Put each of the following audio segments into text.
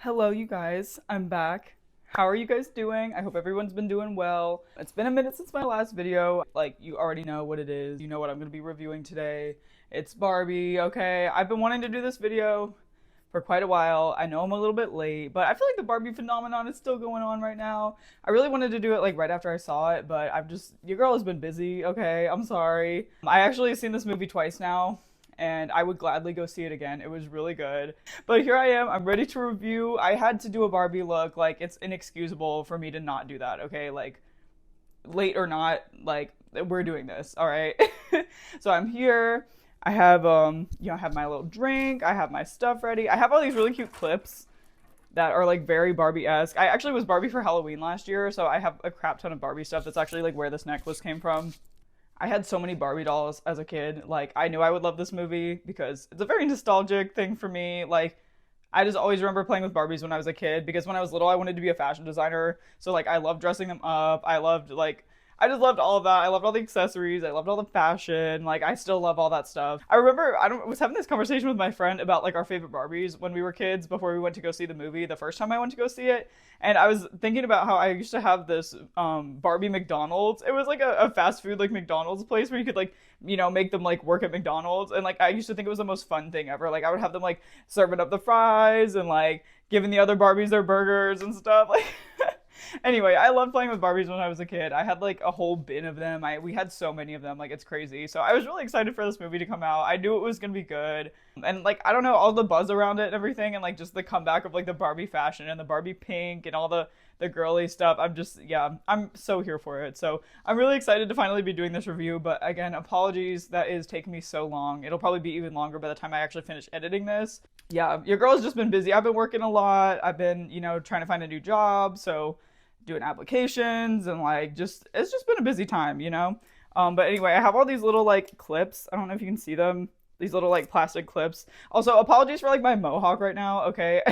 Hello, you guys. I'm back. How are you guys doing? I hope everyone's been doing well. It's been a minute since my last video. Like, you already know what it is. You know what I'm going to be reviewing today. It's Barbie, okay? I've been wanting to do this video for quite a while. I know I'm a little bit late, but I feel like the Barbie phenomenon is still going on right now. I really wanted to do it like right after I saw it, but your girl has been busy, okay? I'm sorry. I actually have seen this movie twice now, and I would gladly go see it again. It was really good. But here I am, I'm ready to review. I had to do a Barbie look. Like, it's inexcusable for me to not do that, okay? Like, late or not, like, we're doing this, all right? So I'm here. I have, I have my little drink. I have my stuff ready. I have all these really cute clips that are like very Barbie-esque. I actually was Barbie for Halloween last year, so I have a crap ton of Barbie stuff. That's actually like where this necklace came from. I had so many Barbie dolls as a kid. Like, I knew I would love this movie because it's a very nostalgic thing for me. Like, I just always remember playing with Barbies when I was a kid because when I was little, I wanted to be a fashion designer. So, like, I loved dressing them up. I just loved all of that. I loved all the accessories. I loved all the fashion. Like, I still love all that stuff. I remember was having this conversation with my friend about like our favorite Barbies when we were kids before we went to go see the movie the first time I went to go see it. And I was thinking about how I used to have this Barbie McDonald's. It was like a fast food like McDonald's place where you could like, make them like work at McDonald's. And like I used to think it was the most fun thing ever. Like I would have them like serving up the fries and like giving the other Barbies their burgers and stuff. Like anyway, I loved playing with Barbies when I was a kid. I had like a whole bin of them. We had so many of them, like it's crazy. So I was really excited for this movie to come out. I knew it was gonna be good. And like I don't know, all the buzz around it and everything, and like just the comeback of like the Barbie fashion and the Barbie pink and all the girly stuff. I'm so here for it. So I'm really excited to finally be doing this review. But again, apologies that is taking me so long. It'll probably be even longer by the time I actually finish editing this. Yeah, your girl's just been busy. I've been working a lot. I've been, trying to find a new job. So doing applications and like it's just been a busy time. But anyway, I have all these little like clips. I don't know if you can see them. These little like plastic clips. Also, apologies for like my mohawk right now, okay?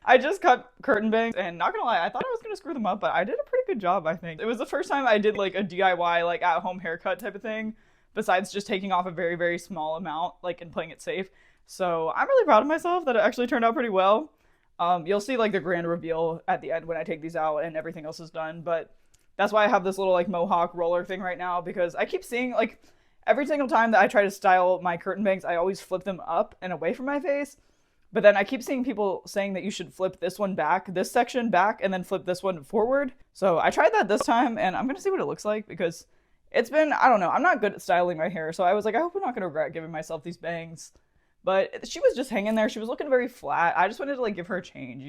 I just cut curtain bangs and not gonna lie, I thought I was gonna screw them up, but I did a pretty good job, I think. It was the first time I did like a DIY like at home haircut type of thing, besides just taking off a very, very small amount like and playing it safe. So I'm really proud of myself that it actually turned out pretty well. You'll see like the grand reveal at the end when I take these out and everything else is done, but that's why I have this little like mohawk roller thing right now, because I keep seeing like every single time that I try to style my curtain bangs, I always flip them up and away from my face. But then I keep seeing people saying that you should flip this one back, this section back, and then flip this one forward. So I tried that this time, and I'm gonna see what it looks like because it's been, I don't know, I'm not good at styling my hair, so I was like, I hope I'm not gonna regret giving myself these bangs. But she was just hanging there. She was looking very flat. I just wanted to like give her a change.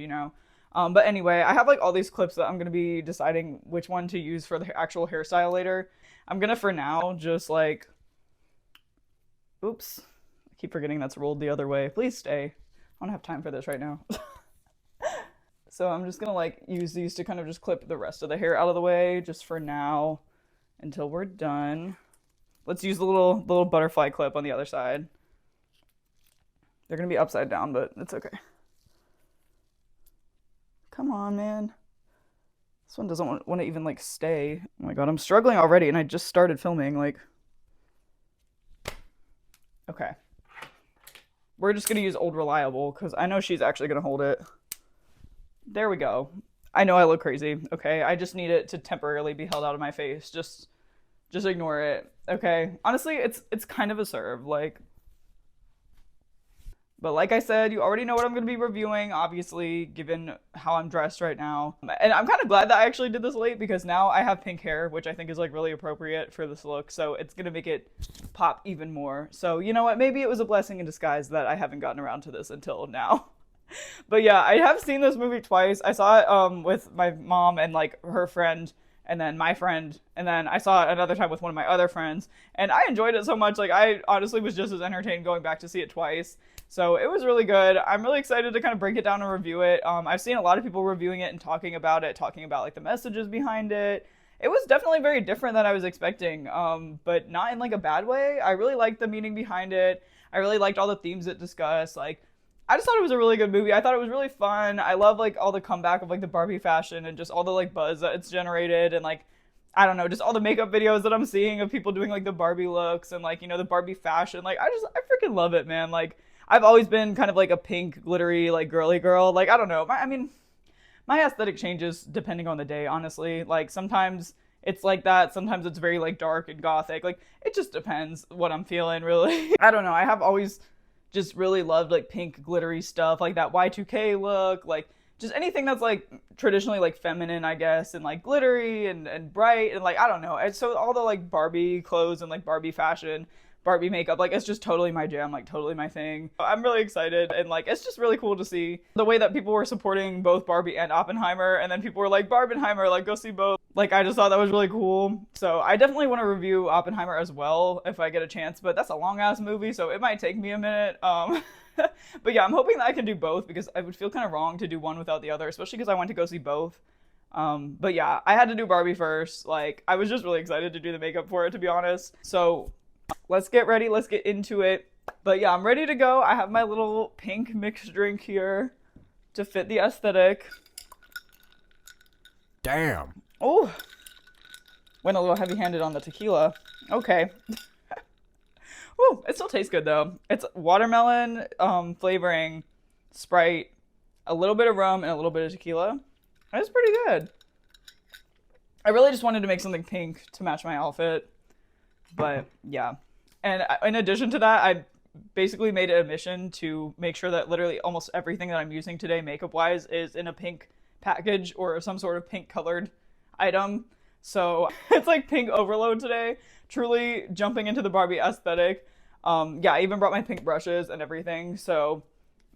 But anyway, I have like all these clips that I'm gonna be deciding which one to use for the actual hairstyle later. I'm gonna for now just like, oops, I keep forgetting that's rolled the other way. Please stay. I don't have time for this right now. So I'm just gonna like use these to kind of just clip the rest of the hair out of the way just for now until we're done. Let's use the little butterfly clip on the other side. They're gonna be upside down, but it's okay. Come on, man. This one doesn't want to even like stay. Oh my god, I'm struggling already and I just started filming, like. Okay. We're just gonna use Old Reliable because I know she's actually gonna hold it. There we go. I know I look crazy, okay? I just need it to temporarily be held out of my face. Just ignore it, okay? Honestly, it's kind of a serve, like. But like I said, you already know what I'm going to be reviewing, obviously, given how I'm dressed right now. And I'm kind of glad that I actually did this late because now I have pink hair, which I think is like really appropriate for this look. So it's going to make it pop even more. So you know what? Maybe it was a blessing in disguise that I haven't gotten around to this until now. But yeah, I have seen this movie twice. I saw it with my mom and like her friend and then my friend, and then I saw it another time with one of my other friends, and I enjoyed it so much. Like I honestly was just as entertained going back to see it twice. So it was really good. I'm really excited to kind of break it down and review it. I've seen a lot of people reviewing it and talking about like the messages behind it. It was definitely very different than I was expecting, but not in like a bad way. I really liked the meaning behind it. I really liked all the themes it discussed. Like, I just thought it was a really good movie. I thought it was really fun. I love like all the comeback of like the Barbie fashion and just all the like buzz that it's generated, and like I don't know, just all the makeup videos that I'm seeing of people doing like the Barbie looks and like, the Barbie fashion. Like I freaking love it, man. Like I've always been kind of like a pink, glittery, like girly girl. Like, I don't know. I mean, my aesthetic changes depending on the day, honestly. Like, sometimes it's like that. Sometimes it's very like dark and gothic. Like, it just depends what I'm feeling, really. I don't know. I have always just really loved like pink glittery stuff, like that Y2K look, like just anything that's like traditionally like feminine, I guess, and like glittery and bright and like I don't know. And so all the like Barbie clothes and like Barbie fashion, Barbie makeup, like it's just totally my jam, like totally my thing. I'm really excited, and like it's just really cool to see the way that people were supporting both Barbie and Oppenheimer, and then people were like, Barbenheimer, like go see both. Like I just thought that was really cool. So I definitely want to review Oppenheimer as well if I get a chance, but that's a long ass movie, so it might take me a minute. But yeah, I'm hoping that I can do both because I would feel kind of wrong to do one without the other, especially because I went to go see both. But yeah, I had to do Barbie first. Like I was just really excited to do the makeup for it, to be honest. So let's get ready. Let's get into it. But yeah, I'm ready to go. I have my little pink mixed drink here to fit the aesthetic. Damn. Oh, went a little heavy-handed on the tequila. Okay. Ooh, it still tastes good though. It's watermelon flavoring, Sprite, a little bit of rum, and a little bit of tequila. It's pretty good. I really just wanted to make something pink to match my outfit. But yeah. And in addition to that, I basically made it a mission to make sure that literally almost everything that I'm using today makeup-wise is in a pink package or some sort of pink colored item. So it's like pink overload today. Truly jumping into the Barbie aesthetic. Yeah, I even brought my pink brushes and everything. So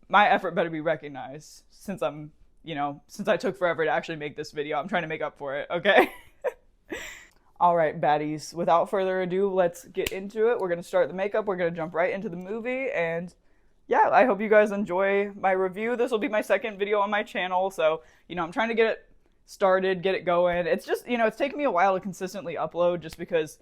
my effort better be recognized since I'm, since I took forever to actually make this video. I'm trying to make up for it, okay? All right, baddies, without further ado, let's get into it. We're going to start the makeup. We're going to jump right into the movie. And yeah, I hope you guys enjoy my review. This will be my second video on my channel. So, I'm trying to get it started, get it going. It's just, it's taken me a while to consistently upload just because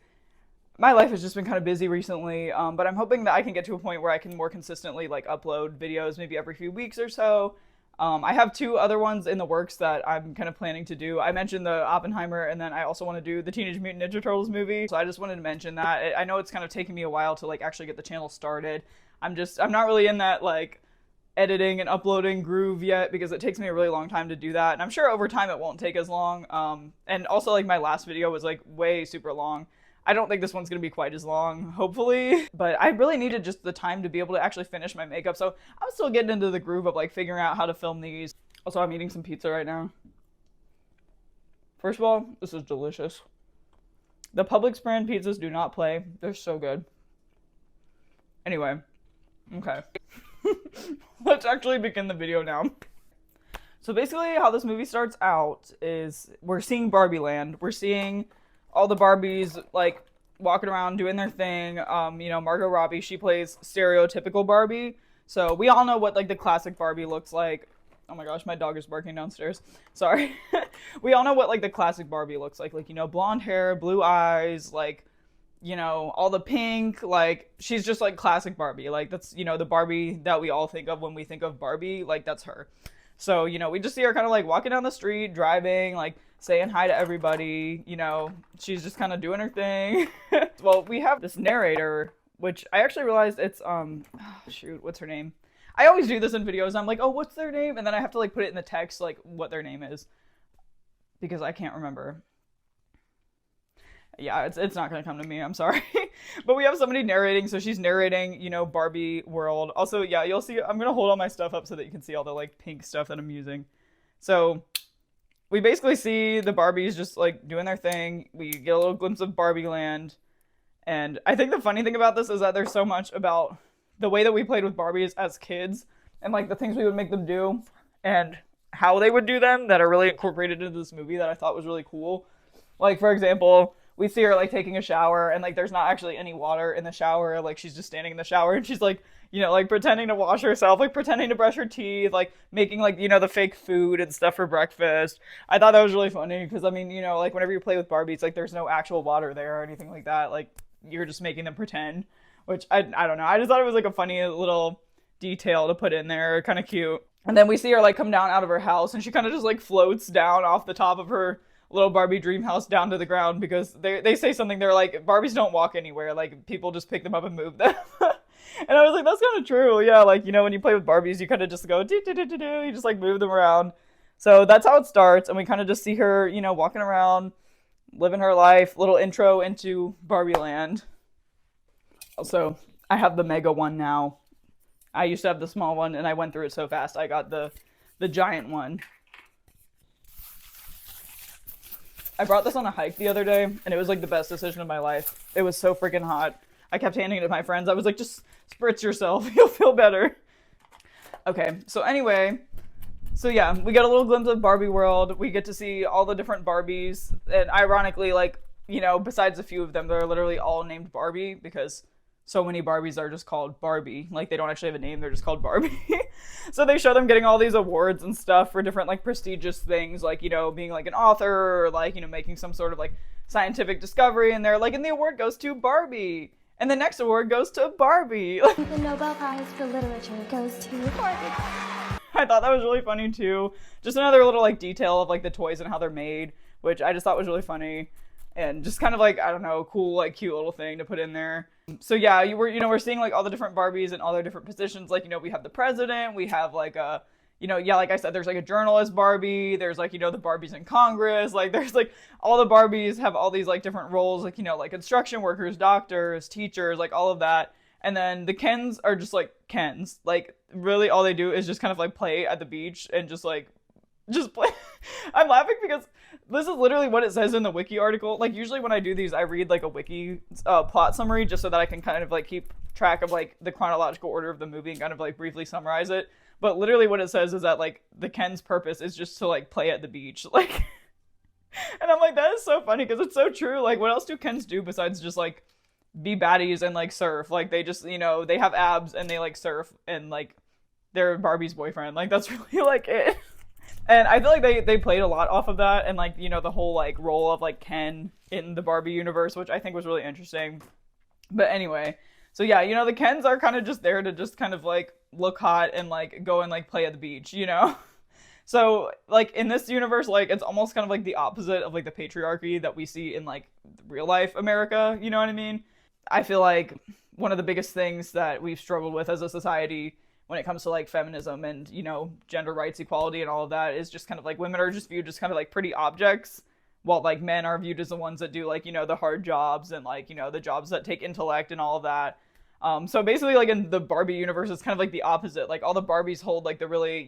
my life has just been kind of busy recently. But I'm hoping that I can get to a point where I can more consistently like upload videos maybe every few weeks or so. I have 2 other ones in the works that I'm kind of planning to do. I mentioned the Oppenheimer, and then I also want to do the Teenage Mutant Ninja Turtles movie. So I just wanted to mention that. I know it's kind of taking me a while to like actually get the channel started. I'm not really in that like editing and uploading groove yet because it takes me a really long time to do that. And I'm sure over time it won't take as long. And also like my last video was like way super long. I don't think this one's going to be quite as long, hopefully, but I really needed just the time to be able to actually finish my makeup. So I'm still getting into the groove of like figuring out how to film these. Also, I'm eating some pizza right now. First of all, this is delicious. The Publix brand pizzas do not play. They're so good. Anyway, okay. Let's actually begin the video now. So basically how this movie starts out is we're seeing Barbie Land. We're seeing all the Barbies like walking around doing their thing. Margot Robbie, she plays stereotypical Barbie. So we all know what like the classic Barbie looks like. Oh my gosh, my dog is barking downstairs. Sorry. We all know what like the classic Barbie looks like. Like, blonde hair, blue eyes, like, all the pink, like she's just like classic Barbie. Like that's, the Barbie that we all think of when we think of Barbie, like that's her. So, we just see her kind of like walking down the street, driving, like saying hi to everybody, she's just kind of doing her thing. Well, we have this narrator, which I actually realized it's, shoot, what's her name? I always do this in videos. I'm like, oh, what's their name? And then I have to like put it in the text, like what their name is because I can't remember. Yeah, it's not gonna come to me, I'm sorry. But we have somebody narrating, so she's narrating, Barbie world. Also, yeah, you'll see, I'm gonna hold all my stuff up so that you can see all the like pink stuff that I'm using. So we basically see the Barbies just like doing their thing. We get a little glimpse of Barbie Land. And I think the funny thing about this is that there's so much about the way that we played with Barbies as kids and like the things we would make them do and how they would do them that are really incorporated into this movie that I thought was really cool. Like, for example, we see her like taking a shower and like there's not actually any water in the shower. Like she's just standing in the shower and she's like, like pretending to wash herself, like pretending to brush her teeth, like making like, the fake food and stuff for breakfast. I thought that was really funny because I mean, like whenever you play with Barbies, like there's no actual water there or anything like that. Like you're just making them pretend, which I don't know. I just thought it was like a funny little detail to put in there. Kind of cute. And then we see her like come down out of her house and she kind of just like floats down off the top of her little Barbie dream house down to the ground because they say something, they're like, Barbies don't walk anywhere, like people just pick them up and move them. And I was like, that's kind of true. Yeah, like, when you play with Barbies, you kind of just go, do, do, do, do, do. You just like move them around. So that's how it starts. And we kind of just see her, walking around, living her life. Little intro into Barbie Land. Also, I have the mega one now. I used to have the small one, and I went through it so fast. I got the giant one. I brought this on a hike the other day, and it was like the best decision of my life. It was so freaking hot. I kept handing it to my friends. I was like, just spritz yourself. You'll feel better. Okay, so anyway, so yeah, we get a little glimpse of Barbie world. We get to see all the different Barbies. And ironically, like, besides a few of them, they're literally all named Barbie because so many Barbies are just called Barbie. Like, they don't actually have a name, they're just called Barbie. So they show them getting all these awards and stuff for different, like, prestigious things, like, being, like, an author or, like, making some sort of, like, scientific discovery. And they're like, and the award goes to Barbie. And the next award goes to Barbie. The Nobel Prize for Literature goes to Barbie. I thought that was really funny, too. Just another little, like, detail of, like, the toys and how they're made, which I just thought was really funny. And just kind of, like, I don't know, cool, like, cute little thing to put in there. So yeah, we're seeing like all the different Barbies and all their different positions. Like, we have the president, we have like a, like I said, there's like a journalist Barbie, there's like, the Barbies in Congress, like there's like all the Barbies have all these like different roles, like, like construction workers, doctors, teachers, like all of that. And then the Kens are just like Kens. Like really all they do is just kind of like play at the beach and just play. I'm laughing because this is literally what it says in the wiki article. Like usually when I do these, I read like a wiki plot summary just so that I can kind of like keep track of like the chronological order of the movie and kind of like briefly summarize it. But literally what it says is that like the Ken's purpose is just to like play at the beach. Like, and I'm like, that is so funny because it's so true. Like what else do Kens do besides just like be baddies and like surf? Like they just, they have abs and they like surf and like they're Barbie's boyfriend. Like that's really like it. And I feel like they played a lot off of that and like, the whole like role of like Ken in the Barbie universe, which I think was really interesting. But anyway, so yeah, the Kens are kind of just there to just kind of like look hot and like go and like play at the beach, So like in this universe, like it's almost kind of like the opposite of like the patriarchy that we see in like real life America, you know what I mean? I feel like one of the biggest things that we've struggled with as a society when it comes to like feminism and, gender rights, equality and all of that is just kind of like women are just viewed as kind of like pretty objects while like men are viewed as the ones that do like, the hard jobs and like, the jobs that take intellect and all of that. So basically like in the Barbie universe, it's kind of like the opposite. Like all the Barbies hold like the really,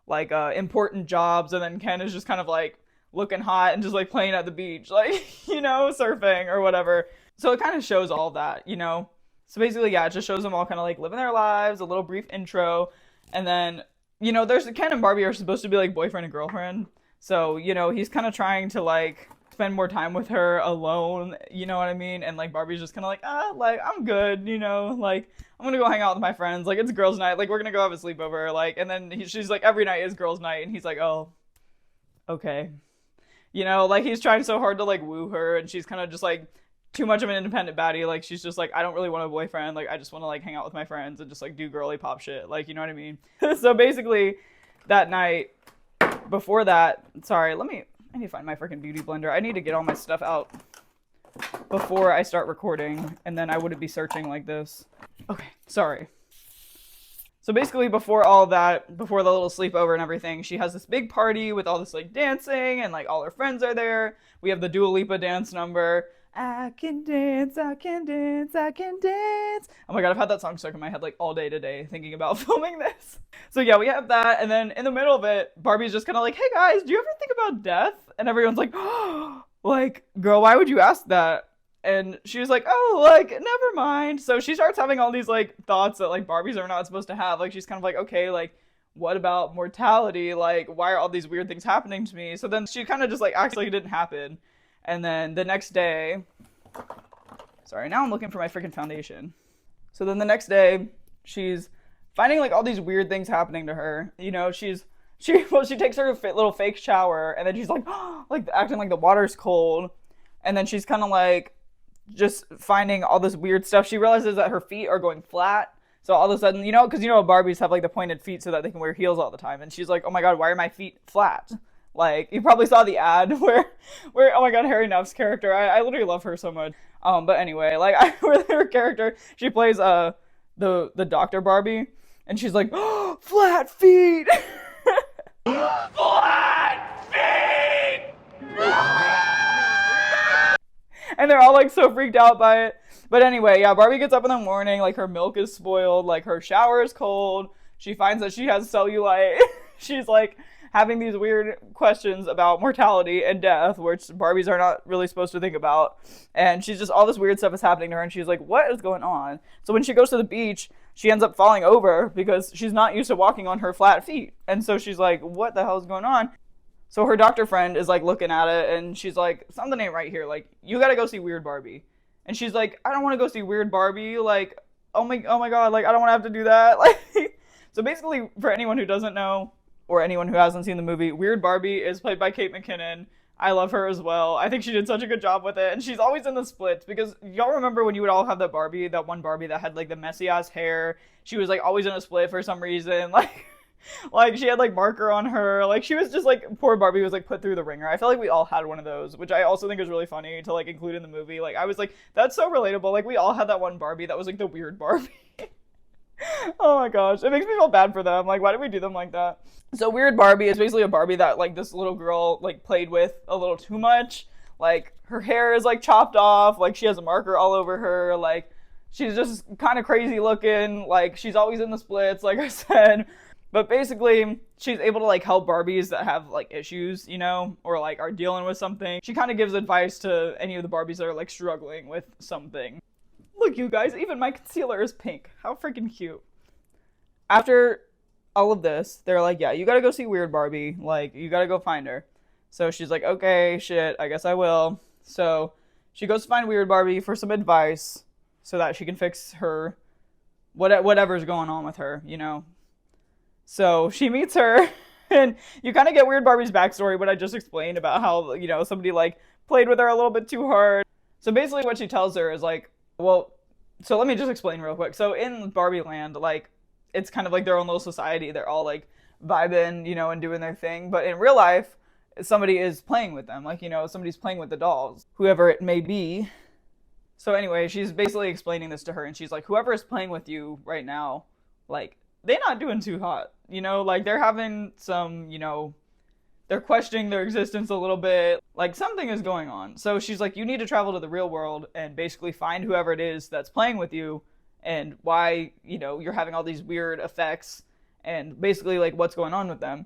like important jobs. And then Ken is just kind of like looking hot and just like playing at the beach, like, surfing or whatever. So it kind of shows all that, So basically, yeah, it just shows them all kind of like living their lives, a little brief intro. And then, there's Ken and Barbie are supposed to be like boyfriend and girlfriend. So, he's kind of trying to like spend more time with her alone, you know what I mean? And like Barbie's just kind of like, like I'm good, like I'm gonna go hang out with my friends. Like it's girls' night, like we're gonna go have a sleepover. Like, and then she's like, every night is girls' night. And he's like, oh, okay. Like he's trying so hard to like woo her and she's kind of just like, too much of an independent baddie. Like she's just like, I don't really want a boyfriend, like I just want to like hang out with my friends and just like do girly pop shit, like, you know what I mean? So basically that night before that, sorry, I need to find my freaking beauty blender. I need to get all my stuff out before I start recording and then I wouldn't be searching like this. Okay, sorry. So basically before all that, before the little sleepover and everything, she has this big party with all this like dancing and like all her friends are there. We have the Dua Lipa dance number. I can dance, I can dance, I can dance. Oh my god, I've had that song stuck in my head like all day today thinking about filming this. So yeah, we have that, and then in the middle of it, Barbie's just kind of like, hey guys, do you ever think about death? And everyone's like, oh, like, girl, why would you ask that? And she was like, oh, like, never mind. So she starts having all these like thoughts that like Barbies are not supposed to have. Like she's kind of like, okay, like, what about mortality? Like, why are all these weird things happening to me? So then she kind of just like acts like it didn't happen. And then the next day, sorry, now I'm looking for my freaking foundation. So then the next day, she's finding like all these weird things happening to her. She takes her little fake shower and then she's like, like acting like the water's cold. And then she's kind of like just finding all this weird stuff. She realizes that her feet are going flat. So all of a sudden, because Barbies have like the pointed feet so that they can wear heels all the time. And she's like, oh my god, why are my feet flat? Like, you probably saw the ad where oh my god, Harry Neff's character, I literally love her so much. But anyway, like, with her character, she plays the Dr. Barbie, and she's like, oh, flat feet. Flat feet! And they're all like so freaked out by it. But anyway, yeah, Barbie gets up in the morning, like her milk is spoiled, like her shower is cold. She finds that she has cellulite. She's like having these weird questions about mortality and death, which Barbies are not really supposed to think about. And she's just, all this weird stuff is happening to her, and she's like, what is going on? So when she goes to the beach, she ends up falling over because she's not used to walking on her flat feet. And so she's like, what the hell is going on? So her doctor friend is like looking at it, and she's like, something ain't right here. Like, you gotta go see Weird Barbie. And she's like, I don't want to go see Weird Barbie. Like, oh my god, like I don't want to have to do that. Like, so basically, for anyone who doesn't know, or anyone who hasn't seen the movie, Weird Barbie is played by Kate McKinnon. I love her as well. I think she did such a good job with it, and she's always in the splits, because y'all remember when you would all have that Barbie, that one Barbie that had like the messy ass hair. She was like always in a split for some reason. Like she had like marker on her. Like she was just like, poor Barbie was like put through the ringer. I feel like we all had one of those, which I also think is really funny to like include in the movie. Like I was like, that's so relatable. Like we all had that one Barbie that was like the weird Barbie. Oh my gosh, it makes me feel bad for them. Like, why did we do them like that? So Weird Barbie is basically a Barbie that like this little girl like played with a little too much. Like her hair is like chopped off, like she has a marker all over her, like she's just kind of crazy looking, like she's always in the splits, like I said. But basically, she's able to like help Barbies that have like issues, you know, or like are dealing with something. She kind of gives advice to any of the Barbies that are like struggling with something. Look, you guys, even my concealer is pink. How freaking cute. After all of this, they're like, yeah, you gotta go see Weird Barbie. Like, you gotta go find her. So she's like, okay, shit, I guess I will. So she goes to find Weird Barbie for some advice so that she can fix her, whatever's going on with her, you know. So she meets her, and you kind of get Weird Barbie's backstory, what I just explained about how, you know, somebody like played with her a little bit too hard. So basically what she tells her is like, well, so let me just explain real quick. So in Barbie Land, like, it's kind of like their own little society. They're all like vibing, you know, and doing their thing. But in real life, somebody is playing with them. Like, you know, somebody's playing with the dolls, whoever it may be. So anyway, she's basically explaining this to her, and she's like, whoever is playing with you right now, like, they're not doing too hot. You know, like, they're having some, you know, they're questioning their existence a little bit. Like, something is going on. So she's like, you need to travel to the real world and basically find whoever it is that's playing with you, and why, you know, you're having all these weird effects, and basically like what's going on with them.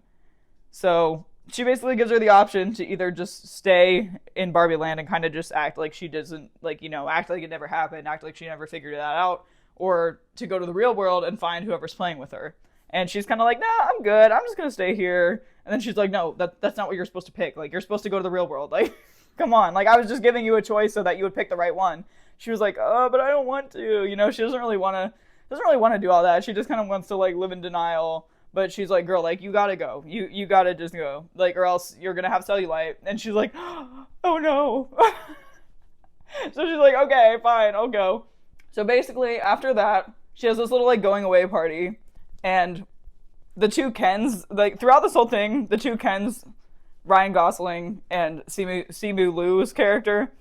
So she basically gives her the option to either just stay in Barbie Land and kind of just act like she doesn't, like, you know, act like it never happened, act like she never figured that out, or to go to the real world and find whoever's playing with her. And she's kind of like, nah, I'm good, I'm just gonna stay here. And then she's like, no, that's not what you're supposed to pick. Like, you're supposed to go to the real world. Like, come on. Like, I was just giving you a choice so that you would pick the right one. She was like, oh, but I don't want to. You know, she doesn't really want to do all that. She just kind of wants to like live in denial. But she's like, girl, like, you gotta go. You gotta just go. Like, or else you're gonna have cellulite. And she's like, oh no. So she's like, okay, fine, I'll go. So basically, after that, she has this little like going away party, and the two Kens, like throughout this whole thing, the two Kens, Ryan Gosling and Simu Liu's character,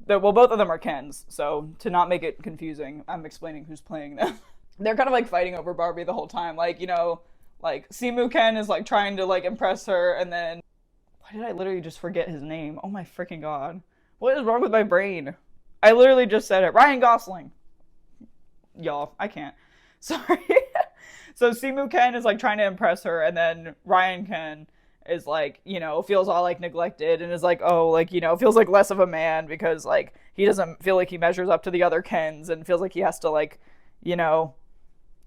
well, both of them are Kens, so to not make it confusing, I'm explaining who's playing them. They're kind of like fighting over Barbie the whole time. Like, you know, like Simu Ken is like trying to like impress her, and then, why did I literally just forget his name? Oh my freaking god. What is wrong with my brain? I literally just said it. Ryan Gosling. Y'all, I can't. Sorry. So Simu Ken is like trying to impress her, and then Ryan Ken is like, you know, feels all like neglected and is like, oh, like, you know, feels like less of a man because like he doesn't feel like he measures up to the other Kens, and feels like he has to like, you know,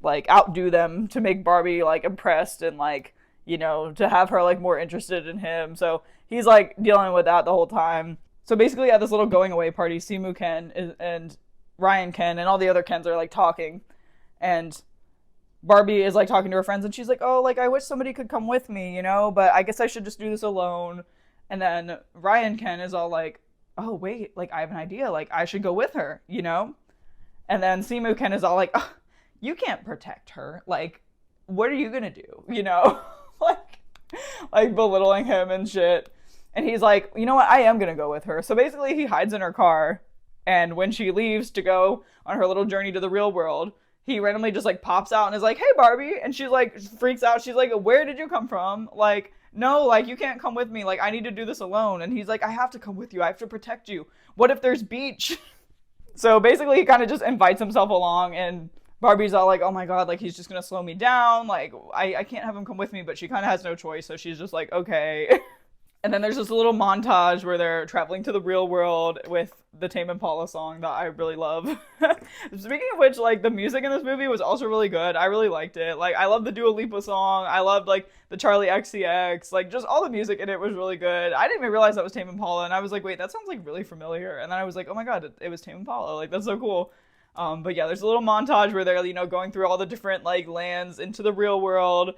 like outdo them to make Barbie like impressed, and like, you know, to have her like more interested in him. So he's like dealing with that the whole time. So basically at this little going away party, Simu Ken and Ryan Ken and all the other Kens are like talking, and Barbie is like talking to her friends, and she's like, oh, like, I wish somebody could come with me, you know, but I guess I should just do this alone. And then Ryan Ken is all like, oh, wait, like, I have an idea, like, I should go with her, you know? And then Simu Ken is all like, oh, you can't protect her, like, what are you gonna do, you know? like belittling him and shit. And he's like, you know what, I am gonna go with her. So basically he hides in her car, and when she leaves to go on her little journey to the real world, he randomly just like pops out and is like, "Hey Barbie," and she like freaks out. She's like, "Where did you come from? Like, no, like you can't come with me. Like I need to do this alone." And he's like, "I have to come with you. I have to protect you. What if there's beach?" So basically he kind of just invites himself along, and Barbie's all like, "Oh my god, like he's just gonna slow me down. Like I can't have him come with me," but she kind of has no choice, so she's just like, "Okay." And then there's this little montage where they're traveling to the real world with the Tame Impala song that I really love. Speaking of which, like, the music in this movie was also really good. I really liked it. Like, I love the Dua Lipa song. I loved, like, the Charlie XCX. Like, just all the music in it was really good. I didn't even realize that was Tame Impala, and I was like, wait, that sounds, like, really familiar. And then I was like, oh my god, it was Tame Impala. Like, that's so cool. But yeah, there's a little montage where they're, you know, going through all the different, like, lands into the real world.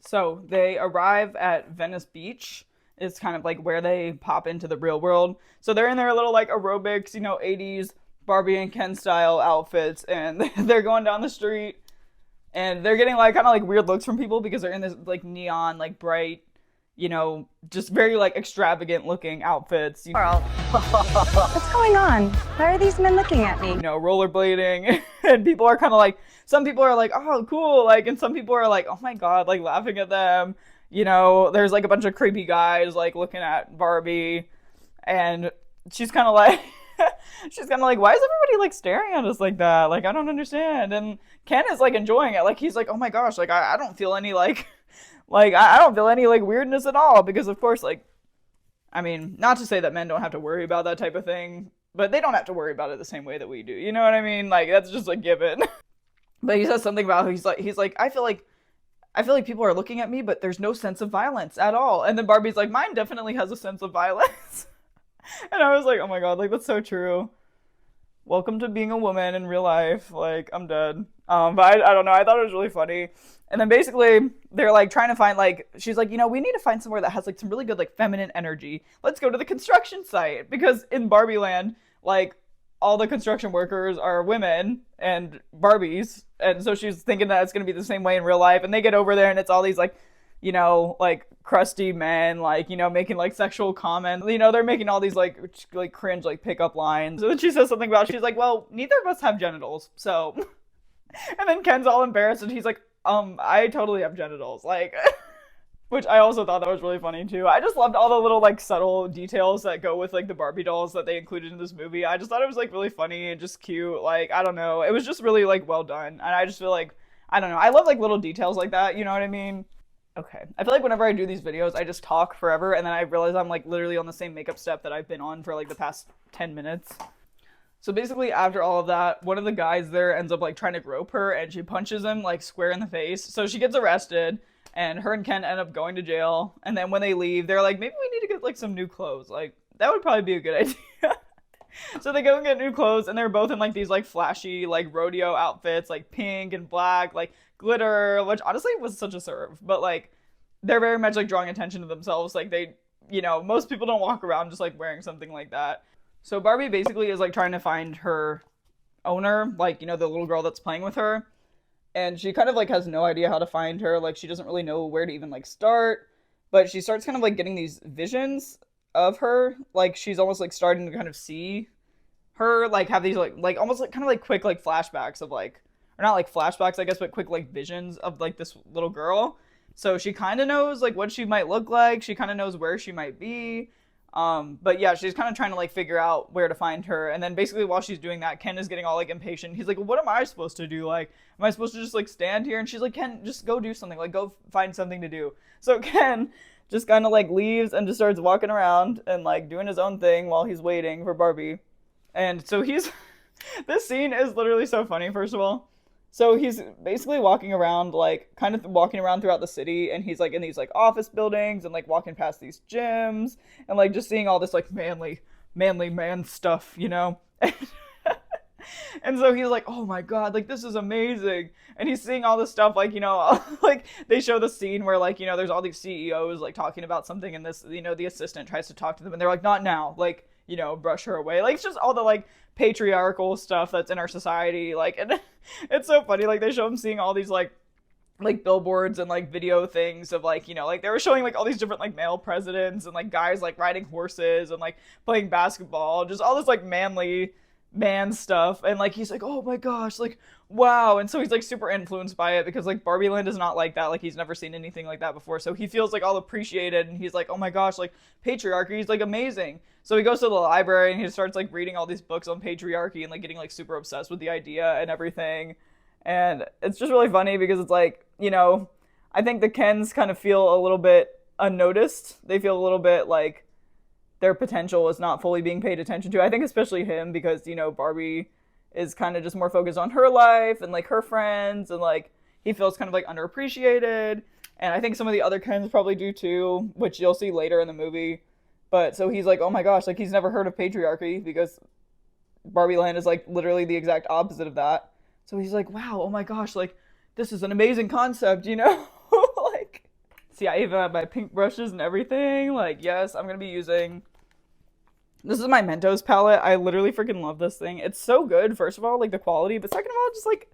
So, they arrive at Venice Beach. Is kind of like where they pop into the real world. So they're in their little like aerobics, you know, 80s Barbie and Ken style outfits, and they're going down the street, and they're getting like kind of like weird looks from people because they're in this like neon, like bright, you know, just very like extravagant looking outfits. What's going on? Why are these men looking at me? You know, rollerblading, and people are kind of like, some people are like, oh, cool, like, and some people are like, oh my god, like laughing at them. You know, there's like a bunch of creepy guys like looking at Barbie, and she's kind of like, she's kind of like, why is everybody like staring at us like that? Like, I don't understand. And Ken is like enjoying it. Like, he's like, oh my gosh, like I don't feel any like, I don't feel any like weirdness at all, because of course, like, I mean, not to say that men don't have to worry about that type of thing, but they don't have to worry about it the same way that we do. You know what I mean? Like, that's just a given. But he says something about, he's like, I feel like people are looking at me, but there's no sense of violence at all. And then Barbie's like, mine definitely has a sense of violence. And I was like, oh my god, like, that's so true. Welcome to being a woman in real life. Like, I'm dead. But I don't know. I thought it was really funny. And then basically, they're like trying to find, like, she's like, you know, we need to find somewhere that has like some really good like feminine energy. Let's go to the construction site. Because in Barbie land, like, all the construction workers are women and Barbies. And so she's thinking that it's going to be the same way in real life. And they get over there and it's all these like, you know, like crusty men, like, you know, making like sexual comments. You know, they're making all these like cringe, like pickup lines. So then she says something about, she's like, well, neither of us have genitals. So, and then Ken's all embarrassed and he's like, I totally have genitals. Like, which I also thought that was really funny too. I just loved all the little like subtle details that go with like the Barbie dolls that they included in this movie. I just thought it was like really funny and just cute. Like, I don't know. It was just really like well done. And I just feel like, I don't know. I love like little details like that. You know what I mean? Okay. I feel like whenever I do these videos, I just talk forever and then I realize I'm like literally on the same makeup step that I've been on for like the past 10 minutes. So basically after all of that, one of the guys there ends up like trying to grope her and she punches him like square in the face. So she gets arrested. And her and Ken end up going to jail. And then when they leave, they're like, maybe we need to get like some new clothes. Like, that would probably be a good idea. So they go and get new clothes, and they're both in like these like flashy like rodeo outfits, like pink and black, like glitter, which honestly was such a serve. But like, they're very much like drawing attention to themselves. Like, they, you know, most people don't walk around just like wearing something like that. So Barbie basically is like trying to find her owner, like, you know, the little girl that's playing with her. And she kind of like has no idea how to find her. Like, she doesn't really know where to even like start. But she starts kind of like getting these visions of her. Like, she's almost like starting to kind of see her, like have these like almost like kind of like quick like flashbacks of like, or not like flashbacks I guess, but quick like visions of like this little girl. So she kind of knows like what she might look like. She kind of knows where she might be. But yeah, she's kind of trying to like figure out where to find her. And then basically while she's doing that, Ken is getting all like impatient. He's like, well, what am I supposed to do? Like, am I supposed to just like stand here? And she's like, Ken, just go do something. Like, go find something to do. So Ken just kind of like leaves and just starts walking around and like doing his own thing while he's waiting for Barbie. And so he's, this scene is literally so funny, first of all. So he's basically walking around, like, kind of walking around throughout the city, and he's, like, in these, like, office buildings, and, like, walking past these gyms, and, like, just seeing all this, like, manly man stuff, you know? And so he's like, oh my god, like, this is amazing. And he's seeing all this stuff, like, you know, like, they show the scene where, like, you know, there's all these CEOs, like, talking about something, and this, you know, the assistant tries to talk to them, and they're like, not now, like, you know, brush her away. Like, it's just all the, like, patriarchal stuff that's in our society, like, and it's so funny, like, they show him seeing all these, like, billboards and, like, video things of, like, you know, like, they were showing, like, all these different, like, male presidents and, like, guys, like, riding horses and, like, playing basketball, just all this, like, manly man stuff, and like he's like, oh my gosh, like wow. And so he's like super influenced by it because like Barbie Land is not like that. Like he's never seen anything like that before, so he feels like all appreciated, and he's like, oh my gosh, like patriarchy is like amazing. So he goes to the library and he starts like reading all these books on patriarchy and like getting like super obsessed with the idea and everything. And it's just really funny because it's like, I think the Kens kind of feel a little bit unnoticed. They feel a little bit like their potential is not fully being paid attention to. I think especially him because, Barbie is kind of just more focused on her life and like her friends, and like he feels kind of like underappreciated. And I think some of the other Kens probably do too, which you'll see later in the movie. But so he's like, oh my gosh, like he's never heard of patriarchy because Barbie Land is like literally the exact opposite of that. So he's like, wow, oh my gosh, like this is an amazing concept, like, see, I even have my pink brushes and everything. Like, yes, I'm gonna be using, this is my Mentos palette. I literally freaking love this thing. It's so good, first of all, like the quality, but second of all, just like,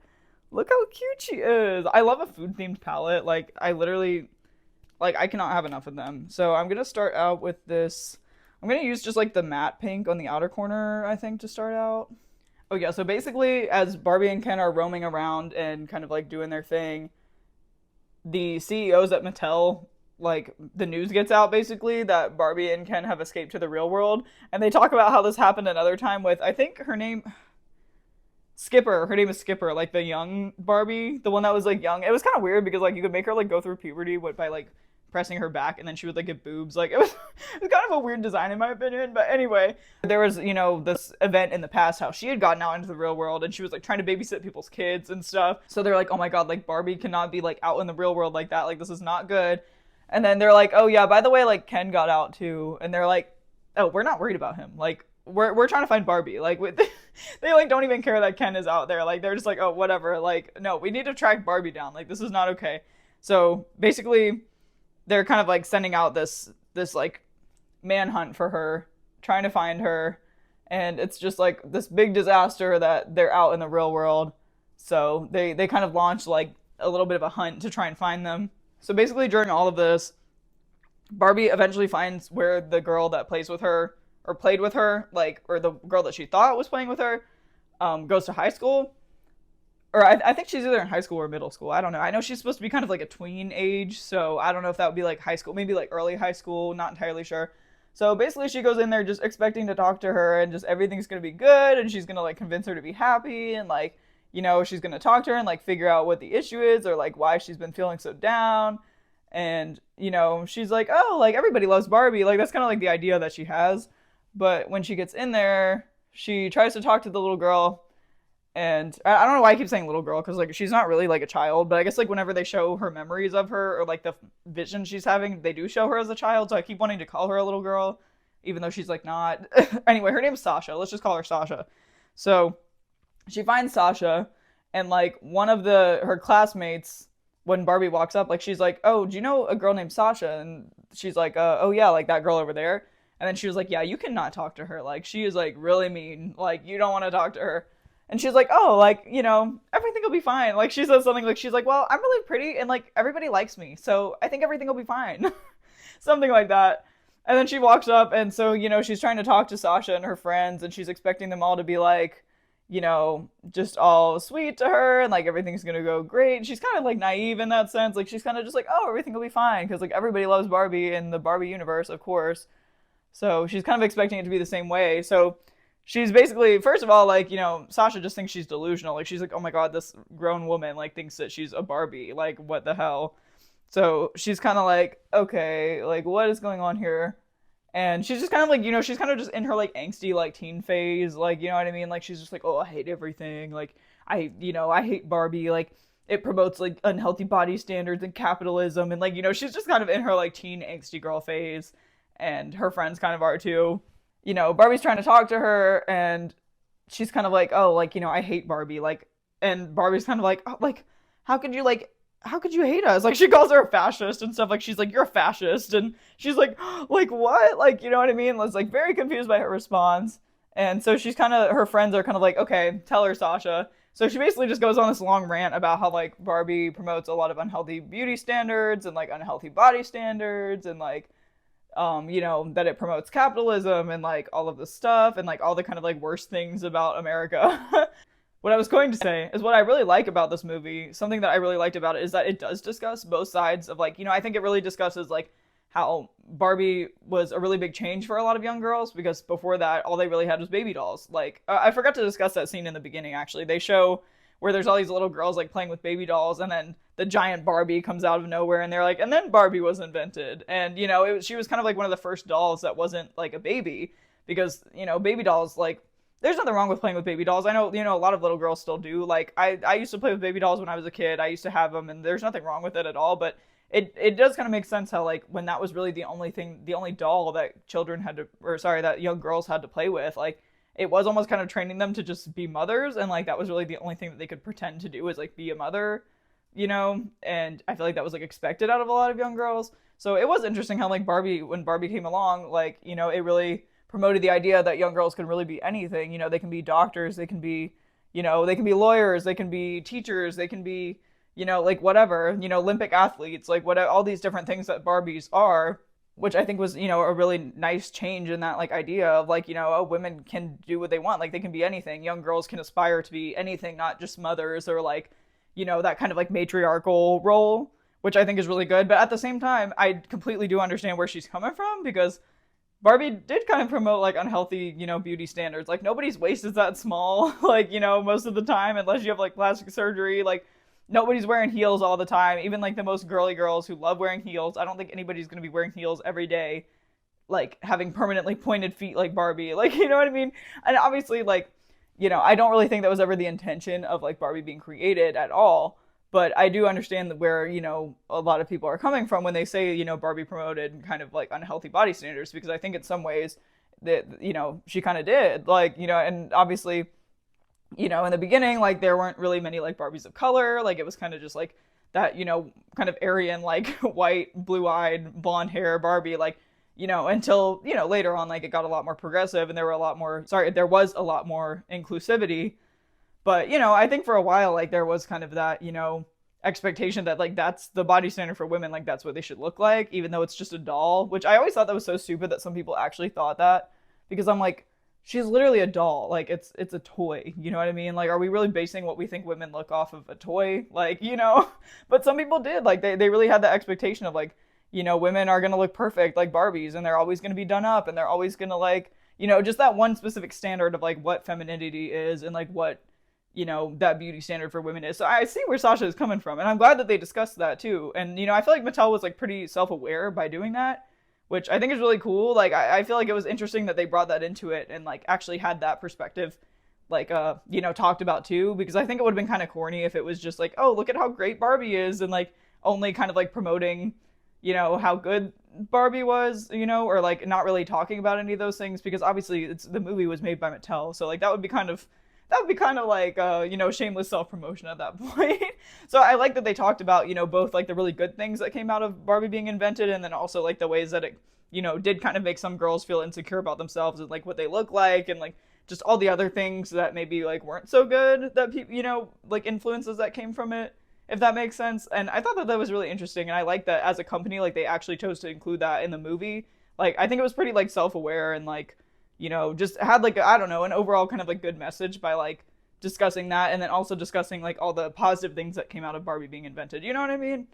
look how cute she is. I love a food themed palette. Like, I literally, like, I cannot have enough of them. So I'm gonna start out with this. I'm gonna use just like the matte pink on the outer corner, I think, to start out. Oh yeah, so basically as Barbie and Ken are roaming around and kind of like doing their thing, the CEOs at Mattel, like the news gets out basically that Barbie and Ken have escaped to the real world, and they talk about how this happened another time with, I think her name, Skipper. Her name is Skipper, like the young Barbie, the one that was like young. It was kind of weird because like you could make her like go through puberty by like pressing her back, and then she would like get boobs. Like it was kind of a weird design in my opinion. But anyway, there was, this event in the past how she had gotten out into the real world and she was like trying to babysit people's kids and stuff. So they're like, oh my god, like Barbie cannot be like out in the real world like that. Like this is not good. And then they're like, oh yeah, by the way, like Ken got out too. And they're like, oh, we're not worried about him. Like we're trying to find Barbie. Like they like don't even care that Ken is out there. Like they're just like, oh whatever. Like no, we need to track Barbie down. Like this is not okay. So basically they're kind of like sending out this like manhunt for her, trying to find her, and it's just like this big disaster that they're out in the real world. So they kind of launch like a little bit of a hunt to try and find them. So basically during all of this, Barbie eventually finds where the girl that plays with her or played with her, like, or the girl that she thought was playing with her, goes to high school. Or I think she's either in high school or middle school. I don't know. I know she's supposed to be kind of like a tween age, so I don't know if that would be like high school, maybe like early high school, not entirely sure. So basically she goes in there just expecting to talk to her and just everything's going to be good and she's going to like convince her to be happy and like, she's going to talk to her and like figure out what the issue is or like why she's been feeling so down. And, she's like, oh, like everybody loves Barbie. Like that's kind of like the idea that she has. But when she gets in there, she tries to talk to the little girl. And I don't know why I keep saying little girl, because like she's not really like a child, but I guess like whenever they show her memories of her or like the vision she's having, they do show her as a child. So I keep wanting to call her a little girl, even though she's like not. Anyway, her name is Sasha. Let's just call her Sasha. So she finds Sasha, and like one of her classmates, when Barbie walks up, like she's like, oh, do you know a girl named Sasha? And she's like, oh yeah, like that girl over there. And then she was like, yeah, you cannot talk to her. Like she is like really mean. Like you don't want to talk to her. And she's like, oh, like, everything will be fine. Like, she says something like, she's like, well, I'm really pretty and, like, everybody likes me. So I think everything will be fine. Something like that. And then she walks up and so, she's trying to talk to Sasha and her friends and she's expecting them all to be like, just all sweet to her and, like, everything's going to go great. And she's kind of, like, naive in that sense. Like, she's kind of just like, oh, everything will be fine. Because, like, everybody loves Barbie in the Barbie universe, of course. So she's kind of expecting it to be the same way. So she's basically, first of all, like, Sasha just thinks she's delusional. Like, she's like, oh my god, this grown woman, like, thinks that she's a Barbie. Like, what the hell? So she's kind of like, okay, like, what is going on here? And she's just kind of like, she's kind of just in her, like, angsty, like, teen phase. Like, you know what I mean? Like, she's just like, oh, I hate everything. Like, I hate Barbie. Like, it promotes, like, unhealthy body standards and capitalism. And, like, she's just kind of in her, like, teen angsty girl phase. And her friends kind of are, too. Barbie's trying to talk to her and she's kind of like, oh, like, I hate Barbie. Like, and Barbie's kind of like, oh, like, how could you hate us? Like, she calls her a fascist and stuff. Like, she's like, you're a fascist. And she's like, what? Like, you know what I mean? Was like very confused by her response. And so her friends are kind of like, okay, tell her, Sasha. So she basically just goes on this long rant about how, like, Barbie promotes a lot of unhealthy beauty standards and, like, unhealthy body standards and, like, you know, that it promotes capitalism and like all of this stuff and like all the kind of like worst things about America. What I was going to say is what I really like about this movie, something that I really liked about it is that it does discuss both sides of like, you know, I think it really discusses like how Barbie was a really big change for a lot of young girls because before that, all they really had was baby dolls. Like, I forgot to discuss that scene in the beginning, actually. They show where there's all these little girls like playing with baby dolls, and then the giant Barbie comes out of nowhere, and they're like, and then Barbie was invented. And, you know, she was kind of like one of the first dolls that wasn't like a baby because, you know, baby dolls, like, there's nothing wrong with playing with baby dolls. I know, you know, a lot of little girls still do. Like, I used to play with baby dolls when I was a kid. I used to have them, and there's nothing wrong with it at all. But it does kind of make sense how, like, when that was really the only doll that children had to, or sorry, that young girls had to play with, like, it was almost kind of training them to just be mothers. And, like, that was really the only thing that they could pretend to do was, like, be a mother, you know? And I feel like that was, like, expected out of a lot of young girls. So it was interesting how, like, when Barbie came along, like, you know, it really promoted the idea that young girls can really be anything. You know, they can be doctors, they can be, you know, they can be lawyers, they can be teachers, they can be, you know, like whatever, you know, Olympic athletes, like what all these different things that Barbies are, which I think was, you know, a really nice change in that like idea of like, you know, oh, women can do what they want, like they can be anything. Young girls can aspire to be anything, not just mothers or like, you know, that kind of like matriarchal role, which I think is really good. But at the same time, I completely do understand where she's coming from because Barbie did kind of promote like unhealthy, you know, beauty standards. Like nobody's waist is that small, like, you know, most of the time, unless you have like plastic surgery, like nobody's wearing heels all the time. Even like the most girly girls who love wearing heels. I don't think anybody's going to be wearing heels every day, like having permanently pointed feet like Barbie. Like, you know what I mean? And obviously, like, you know, I don't really think that was ever the intention of like Barbie being created at all. But I do understand where, you know, a lot of people are coming from when they say, you know, Barbie promoted kind of like unhealthy body standards, because I think in some ways that, you know, she kind of did. Like, you know, and obviously, you know, in the beginning, like there weren't really many like Barbies of color. Like it was kind of just like that, you know, kind of Aryan, like white, blue-eyed, blonde hair Barbie, like, you know, until, you know, later on, like it got a lot more progressive and there was a lot more inclusivity. But, you know, I think for a while, like, there was kind of that, you know, expectation that, like, that's the body standard for women. Like, that's what they should look like, even though it's just a doll. Which I always thought that was so stupid that some people actually thought that. Because I'm like, she's literally a doll. Like, it's a toy. You know what I mean? Like, are we really basing what we think women look off of a toy? Like, you know? But some people did. Like, they really had the expectation of, like, you know, women are going to look perfect like Barbies. And they're always going to be done up. And they're always going to, like, you know, just that one specific standard of, like, what femininity is and, like, what, you know, that beauty standard for women is. So I see where Sasha is coming from, and I'm glad that they discussed that too. And, you know, I feel like Mattel was like pretty self-aware by doing that, which I think is really cool. Like, I feel like it was interesting that they brought that into it and like actually had that perspective, like, you know, talked about too, because I think it would have been kind of corny if it was just like, oh, look at how great Barbie is, and like only kind of like promoting, you know, how good Barbie was, you know, or like not really talking about any of those things, because obviously the movie was made by Mattel, so like that would be kind of like, you know, shameless self-promotion at that point. So I like that they talked about, you know, both like the really good things that came out of Barbie being invented, and then also like the ways that it, you know, did kind of make some girls feel insecure about themselves and like what they look like, and like just all the other things that maybe like weren't so good that people, you know, like influences that came from it, if that makes sense. And I thought that was really interesting, and I like that as a company, like they actually chose to include that in the movie. Like I think it was pretty like self-aware and like, you know, just had like, I don't know, an overall kind of like good message by like discussing that, and then also discussing like all the positive things that came out of Barbie being invented. You know what I mean?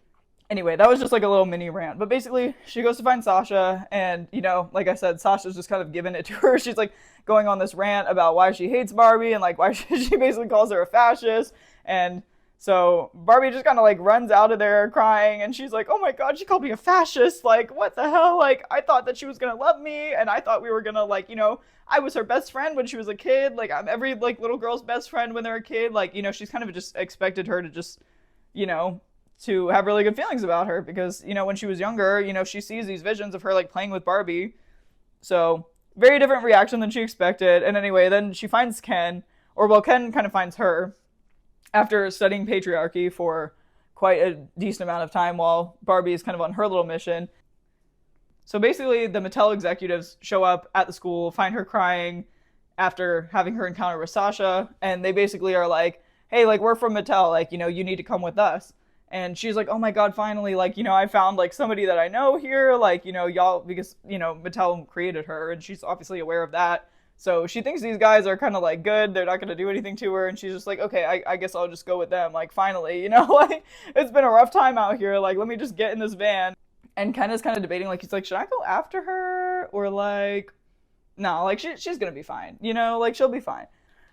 Anyway, that was just like a little mini rant. But basically, she goes to find Sasha, and, you know, like I said, Sasha's just kind of giving it to her. She's like going on this rant about why she hates Barbie and like why she basically calls her a fascist. And so Barbie just kind of like runs out of there crying, and she's like, oh my god, she called me a fascist. Like, what the hell? Like, I thought that she was gonna love me, and I thought we were gonna, like, you know, I was her best friend when she was a kid. Like, I'm every like little girl's best friend when they're a kid. Like, you know, she's kind of just expected her to just, you know, to have really good feelings about her, because, you know, when she was younger, you know, she sees these visions of her like playing with Barbie. So very different reaction than she expected. And anyway, then she finds Ken, or well, Ken kind of finds her after studying patriarchy for quite a decent amount of time while Barbie is kind of on her little mission. So basically, the Mattel executives show up at the school, find her crying after having her encounter with Sasha, and they basically are like, hey, like, we're from Mattel, like, you know, you need to come with us. And she's like, oh my god, finally, like, you know, I found like somebody that I know here, like, you know, y'all, because, you know, Mattel created her and she's obviously aware of that. So she thinks these guys are kind of like good, they're not going to do anything to her, and she's just like, okay, I guess I'll just go with them, like, finally, you know, like, it's been a rough time out here, like, let me just get in this van. And Ken is kind of debating, like, he's like, should I go after her, or like, no, like, she's going to be fine, you know, like, she'll be fine.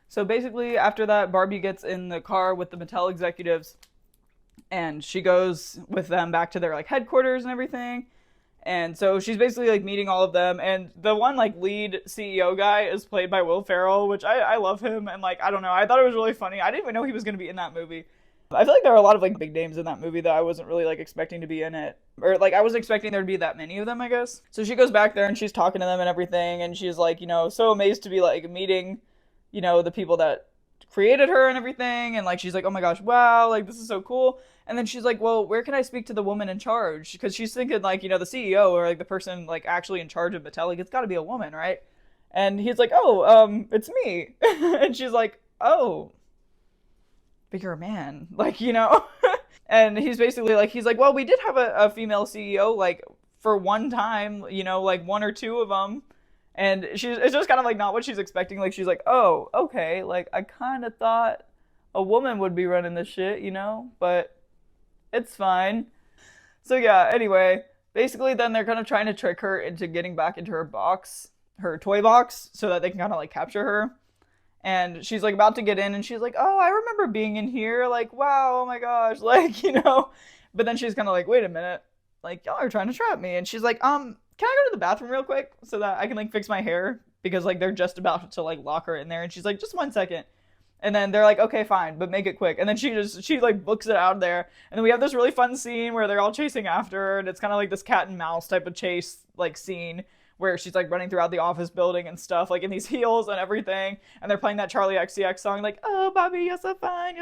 So basically, after that, Barbie gets in the car with the Mattel executives, and she goes with them back to their like headquarters and everything. And so she's basically like meeting all of them, and the one like lead CEO guy is played by Will Ferrell, which I love him, and like I don't know, I thought it was really funny. I didn't even know he was going to be in that movie. I feel like there are a lot of like big names in that movie that I wasn't really like expecting to be in it, or like I wasn't expecting there to be that many of them, I guess. So she goes back there and she's talking to them and everything, and she's like, you know, so amazed to be like meeting, you know, the people that created her and everything, and like she's like, oh my gosh, wow, like this is so cool. And then she's like, well, where can I speak to the woman in charge? Because she's thinking like, you know, the CEO or like the person like actually in charge of Mattel, like it's got to be a woman, right? And he's like, oh, it's me. And she's like, oh, but you're a man, like, you know. And he's basically like, he's like, well, we did have a female CEO like for one time, you know, like one or two of them. And it's just kind of like not what she's expecting. Like she's like, oh, okay, like I kind of thought a woman would be running this shit, you know, but it's fine. So yeah, anyway, basically then they're kind of trying to trick her into getting back into her box, her toy box, so that they can kind of like capture her. And she's like about to get in, and she's like, oh, I remember being in here, like, wow, oh my gosh, like, you know. But then she's kind of like, wait a minute, like y'all are trying to trap me. And she's like, can I go to the bathroom real quick so that I can like fix my hair, because like they're just about to like lock her in there. And she's like, just 1 second. And then they're like, okay, fine, but make it quick. And then she like books it out of there. And then we have this really fun scene where they're all chasing after her, and it's kind of like this cat and mouse type of chase like scene where she's like running throughout the office building and stuff, like in these heels and everything. And they're playing that Charlie XCX song, like, oh, Bobby, you're so fine,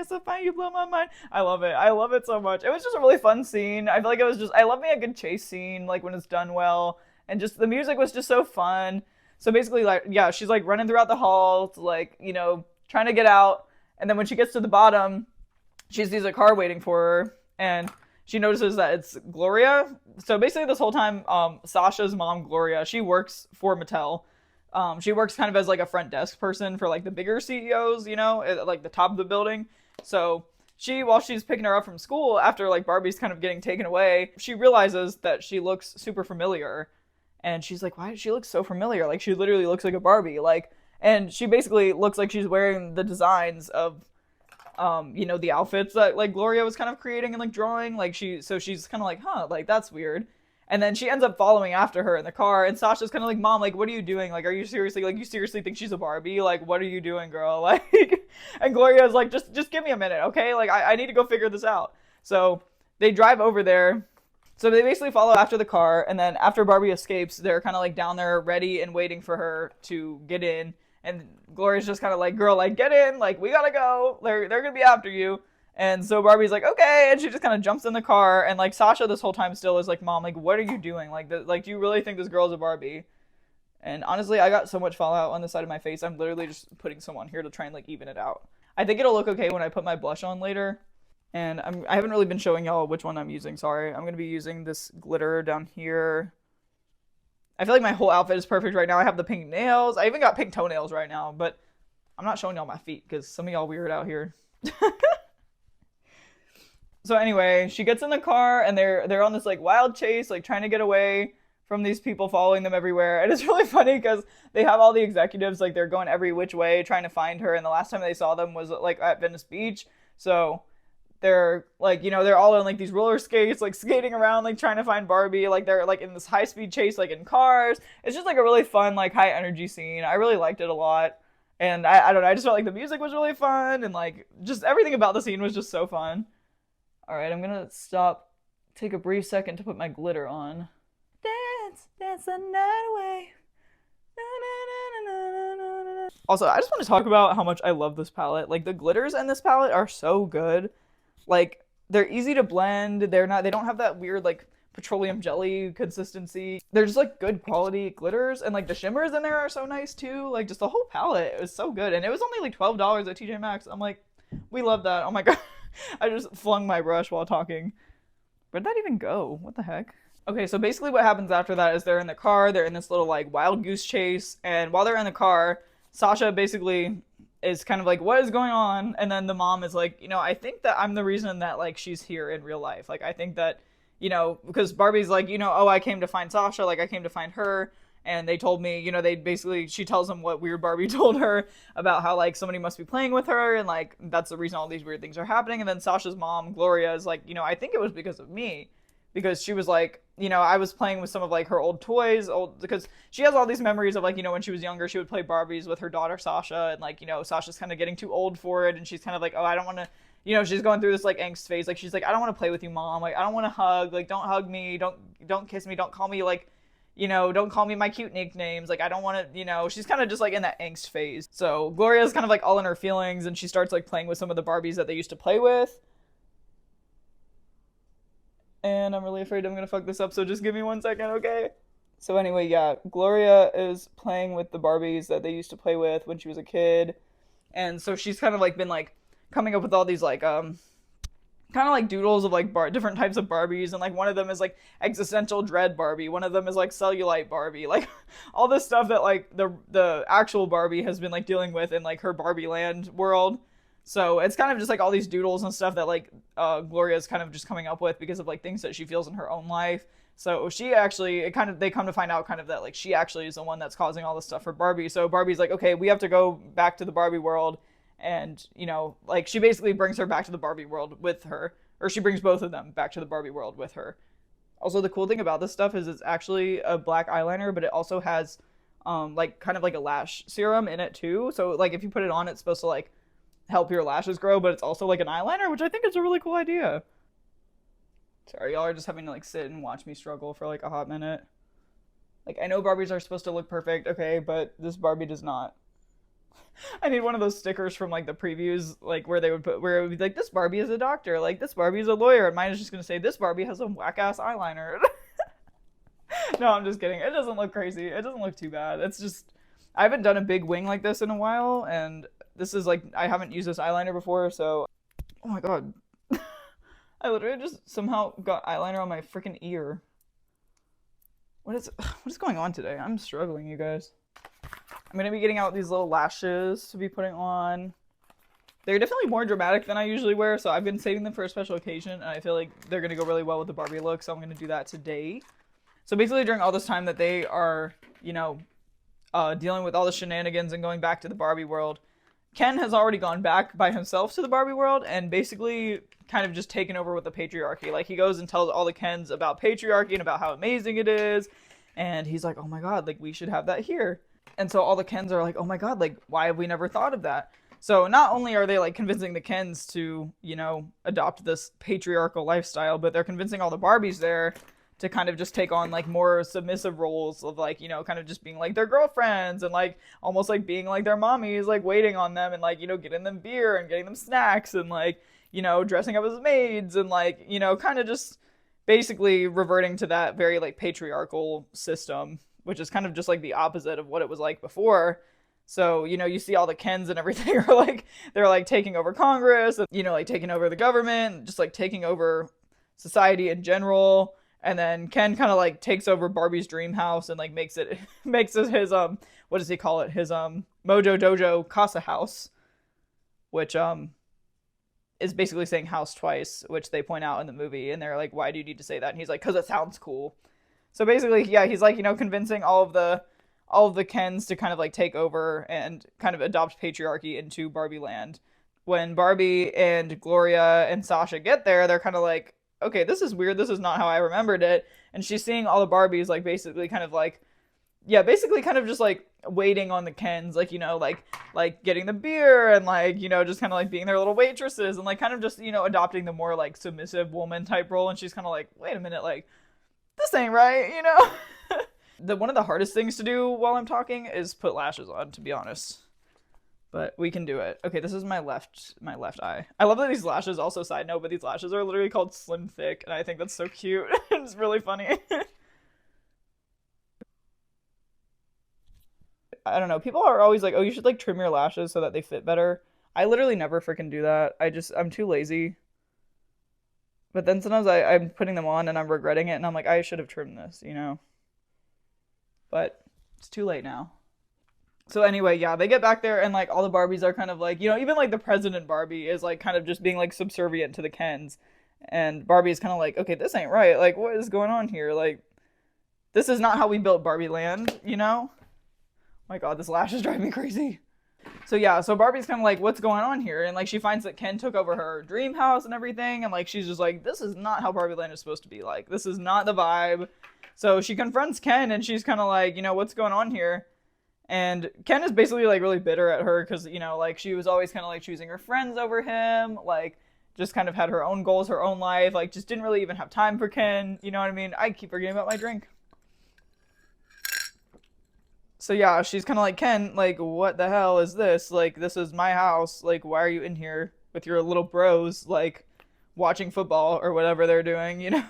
you blow my mind. I love it so much. It was just a really fun scene. I feel like I love me a good chase scene, like when it's done well. And just the music was just so fun. So basically, like, yeah, she's like running throughout the hall to, like, you know, trying to get out. And then when she gets to the bottom, she sees a car waiting for her, and she notices that it's Gloria. So basically this whole time, Sasha's mom, Gloria, she works for Mattel. She works kind of as like a front desk person for like the bigger CEOs, you know, at like the top of the building. So while she's picking her up from school, after like Barbie's kind of getting taken away, she realizes that she looks super familiar. And she's like, why does she look so familiar? Like, she literally looks like a Barbie. Like, and she basically looks like she's wearing the designs of, you know, the outfits that, like, Gloria was kind of creating and, like, drawing. Like, so she's kind of like, huh, like, that's weird. And then she ends up following after her in the car. And Sasha's kind of like, Mom, like, what are you doing? Like, you seriously think she's a Barbie? Like, what are you doing, girl? Like, and Gloria's like, just give me a minute, okay? Like, I need to go figure this out. So they drive over there. So they basically follow after the car, and then after Barbie escapes, they're kind of like down there ready and waiting for her to get in. And Gloria's just kind of like, girl, like, get in, like, we gotta go. They're gonna be after you. And so Barbie's like, okay, and she just kind of jumps in the car, and like Sasha this whole time still is like, Mom, like, what are you doing? Like, do you really think this girl's a Barbie? And honestly, I got so much fallout on the side of my face. I'm literally just putting some on here to try and like even it out. I think it'll look okay when I put my blush on later. And I haven't really been showing y'all which one I'm using, sorry. I'm going to be using this glitter down here. I feel like my whole outfit is perfect right now. I have the pink nails. I even got pink toenails right now, but I'm not showing y'all my feet because some of y'all weird out here. So anyway, she gets in the car and they're on this like wild chase, like trying to get away from these people following them everywhere. And it's really funny because they have all the executives, like they're going every which way trying to find her. And the last time they saw them was like at Venice Beach. So they're like, you know, they're all on like these roller skates, like skating around, like trying to find Barbie. Like they're like in this high speed chase, like in cars. It's just like a really fun, like high energy scene. I really liked it a lot. And I don't know, I just felt like the music was really fun. And like just everything about the scene was just so fun. All right, I'm gonna stop, take a brief second to put my glitter on. Dance the night away. Also, I just want to talk about how much I love this palette. Like the glitters in this palette are so good. Like they're easy to blend. They don't have that weird like petroleum jelly consistency. They're just like good quality glitters, and like the shimmers in there are so nice too. Like just the whole palette is so good. And it was only like $12 at TJ Maxx. I'm like, we love that. Oh my god. I just flung my brush while talking. Where'd that even go? What the heck? Okay, so basically what happens after that is they're in the car, they're in this little like wild goose chase, and while they're in the car, Sasha basically is kind of like, what is going on? And then the mom is like, I think that I'm the reason that like she's here in real life. Like I think that, because Barbie's like, oh, I came to find Sasha, like I came to find her. And they told me, they basically, she tells them what weird Barbie told her about how like somebody must be playing with her and like that's the reason all these weird things are happening. And then Sasha's mom, Gloria, is like, I think it was because of me. Because she was like, I was playing with some of like her old toys, because she has all these memories of like, when she was younger, she would play Barbies with her daughter Sasha, and like, Sasha's kind of getting too old for it, and she's kind of like, oh, I don't want to, she's going through this like angst phase, like she's like, I don't want to play with you, mom, like I don't want to hug, like don't hug me, don't kiss me, don't call me like, don't call me my cute nicknames, like I don't want to, she's kind of just like in that angst phase. So Gloria's kind of like all in her feelings, and she starts like playing with some of the Barbies that they used to play with. And I'm really afraid I'm gonna fuck this up, so just give me 1 second, okay? So anyway, yeah, Gloria is playing with the Barbies that they used to play with when she was a kid. And so she's kind of like been like coming up with all these like kind of like doodles of like different types of Barbies, and like one of them is like existential dread Barbie, one of them is like cellulite Barbie, like all this stuff that like the actual Barbie has been like dealing with in like her Barbie land world. So it's kind of just like all these doodles and stuff that like Gloria is kind of just coming up with because of like things that she feels in her own life. So she actually, they come to find out kind of that like she actually is the one that's causing all this stuff for Barbie. So Barbie's like, okay, we have to go back to the Barbie world, and like she basically brings her back to the Barbie world with her, or she brings both of them back to the Barbie world with her. Also, the cool thing about this stuff is it's actually a black eyeliner, but it also has like kind of like a lash serum in it too. So like if you put it on, it's supposed to like help your lashes grow, but it's also like an eyeliner, which I think is a really cool idea. Sorry, y'all are just having to like sit and watch me struggle for like a hot minute. Like I know Barbies are supposed to look perfect, okay, but this Barbie does not. I need one of those stickers from like the previews, like where it would be like, this Barbie is a doctor, like this Barbie is a lawyer, and mine is just gonna say, this Barbie has a whack ass eyeliner. No, I'm just kidding. It doesn't look crazy. It doesn't look too bad. It's just, I haven't done a big wing like this in a while, and this is like, I haven't used this eyeliner before, so, oh my god. I literally just somehow got eyeliner on my freaking ear. What is going on today? I'm struggling, you guys. I'm gonna be getting out these little lashes to be putting on. They're definitely more dramatic than I usually wear, so I've been saving them for a special occasion, and I feel like they're gonna go really well with the Barbie look, so I'm gonna do that today. So basically during all this time that they are, dealing with all the shenanigans and going back to the Barbie world, Ken has already gone back by himself to the Barbie world and basically kind of just taken over with the patriarchy. Like he goes and tells all the Kens about patriarchy and about how amazing it is, and he's like, oh my god, like we should have that here. And so all the Kens are like, oh my god, like why have we never thought of that? So not only are they like convincing the Kens to, adopt this patriarchal lifestyle, but they're convincing all the Barbies there to kind of just take on like more submissive roles of like, kind of just being like their girlfriends and like almost like being like their mommies, like waiting on them and like, getting them beer and getting them snacks and like, dressing up as maids and like, kind of just basically reverting to that very like patriarchal system, which is kind of just like the opposite of what it was like before. So, you see all the Kens and everything are like, they're like taking over Congress, and, like taking over the government, just like taking over society in general. And then Ken kind of like takes over Barbie's dream house and like makes it his what does he call it? His Mojo Dojo Casa house, which is basically saying house twice, which they point out in the movie, and they're like, why do you need to say that? And he's like, 'cause it sounds cool. So basically, yeah, he's like, convincing all of the Kens to kind of like take over and kind of adopt patriarchy into Barbie land. When Barbie and Gloria and Sasha get there, they're kind of like, okay, this is weird. This is not how I remembered it. And she's seeing all the Barbies like basically kind of like, yeah, basically kind of just like waiting on the Kens, like, like getting the beer and like, just kind of like being their little waitresses and like kind of just, adopting the more like submissive woman type role. And she's kind of like, wait a minute, like this ain't right, One of the hardest things to do while I'm talking is put lashes on, to be honest. But we can do it. Okay, this is my left eye. I love that these lashes, also side note, but these lashes are literally called Slim Thick, and I think that's so cute. It's really funny. I don't know. People are always like, oh, you should like trim your lashes so that they fit better. I literally never freaking do that. I'm too lazy. But then sometimes I'm putting them on and I'm regretting it, and I'm like, I should have trimmed this, you know? But it's too late now. So anyway, yeah, they get back there and like all the Barbies are kind of like, you know, even like the President Barbie is like kind of just being like subservient to the Kens. And Barbie is kind of like, okay, this ain't right. Like, what is going on here? Like, this is not how we built Barbie Land, you know? My God, this lash is driving me crazy. So yeah, so Barbie's kind of like, what's going on here? And like she finds that Ken took over her dream house and everything, and like she's just like, this is not how Barbie Land is supposed to be. Like, this is not the vibe. So she confronts Ken and she's kind of like, you know, what's going on here? And Ken is basically like really bitter at her because, you know, like she was always kind of like choosing her friends over him, like just kind of had her own goals, her own life, like just didn't really even have time for Ken. You know what I mean? I keep forgetting about my drink. So yeah, she's kind of like, Ken, like, what the hell is this? Like, this is my house. Like, why are you in here with your little bros, like, watching football or whatever they're doing, you know?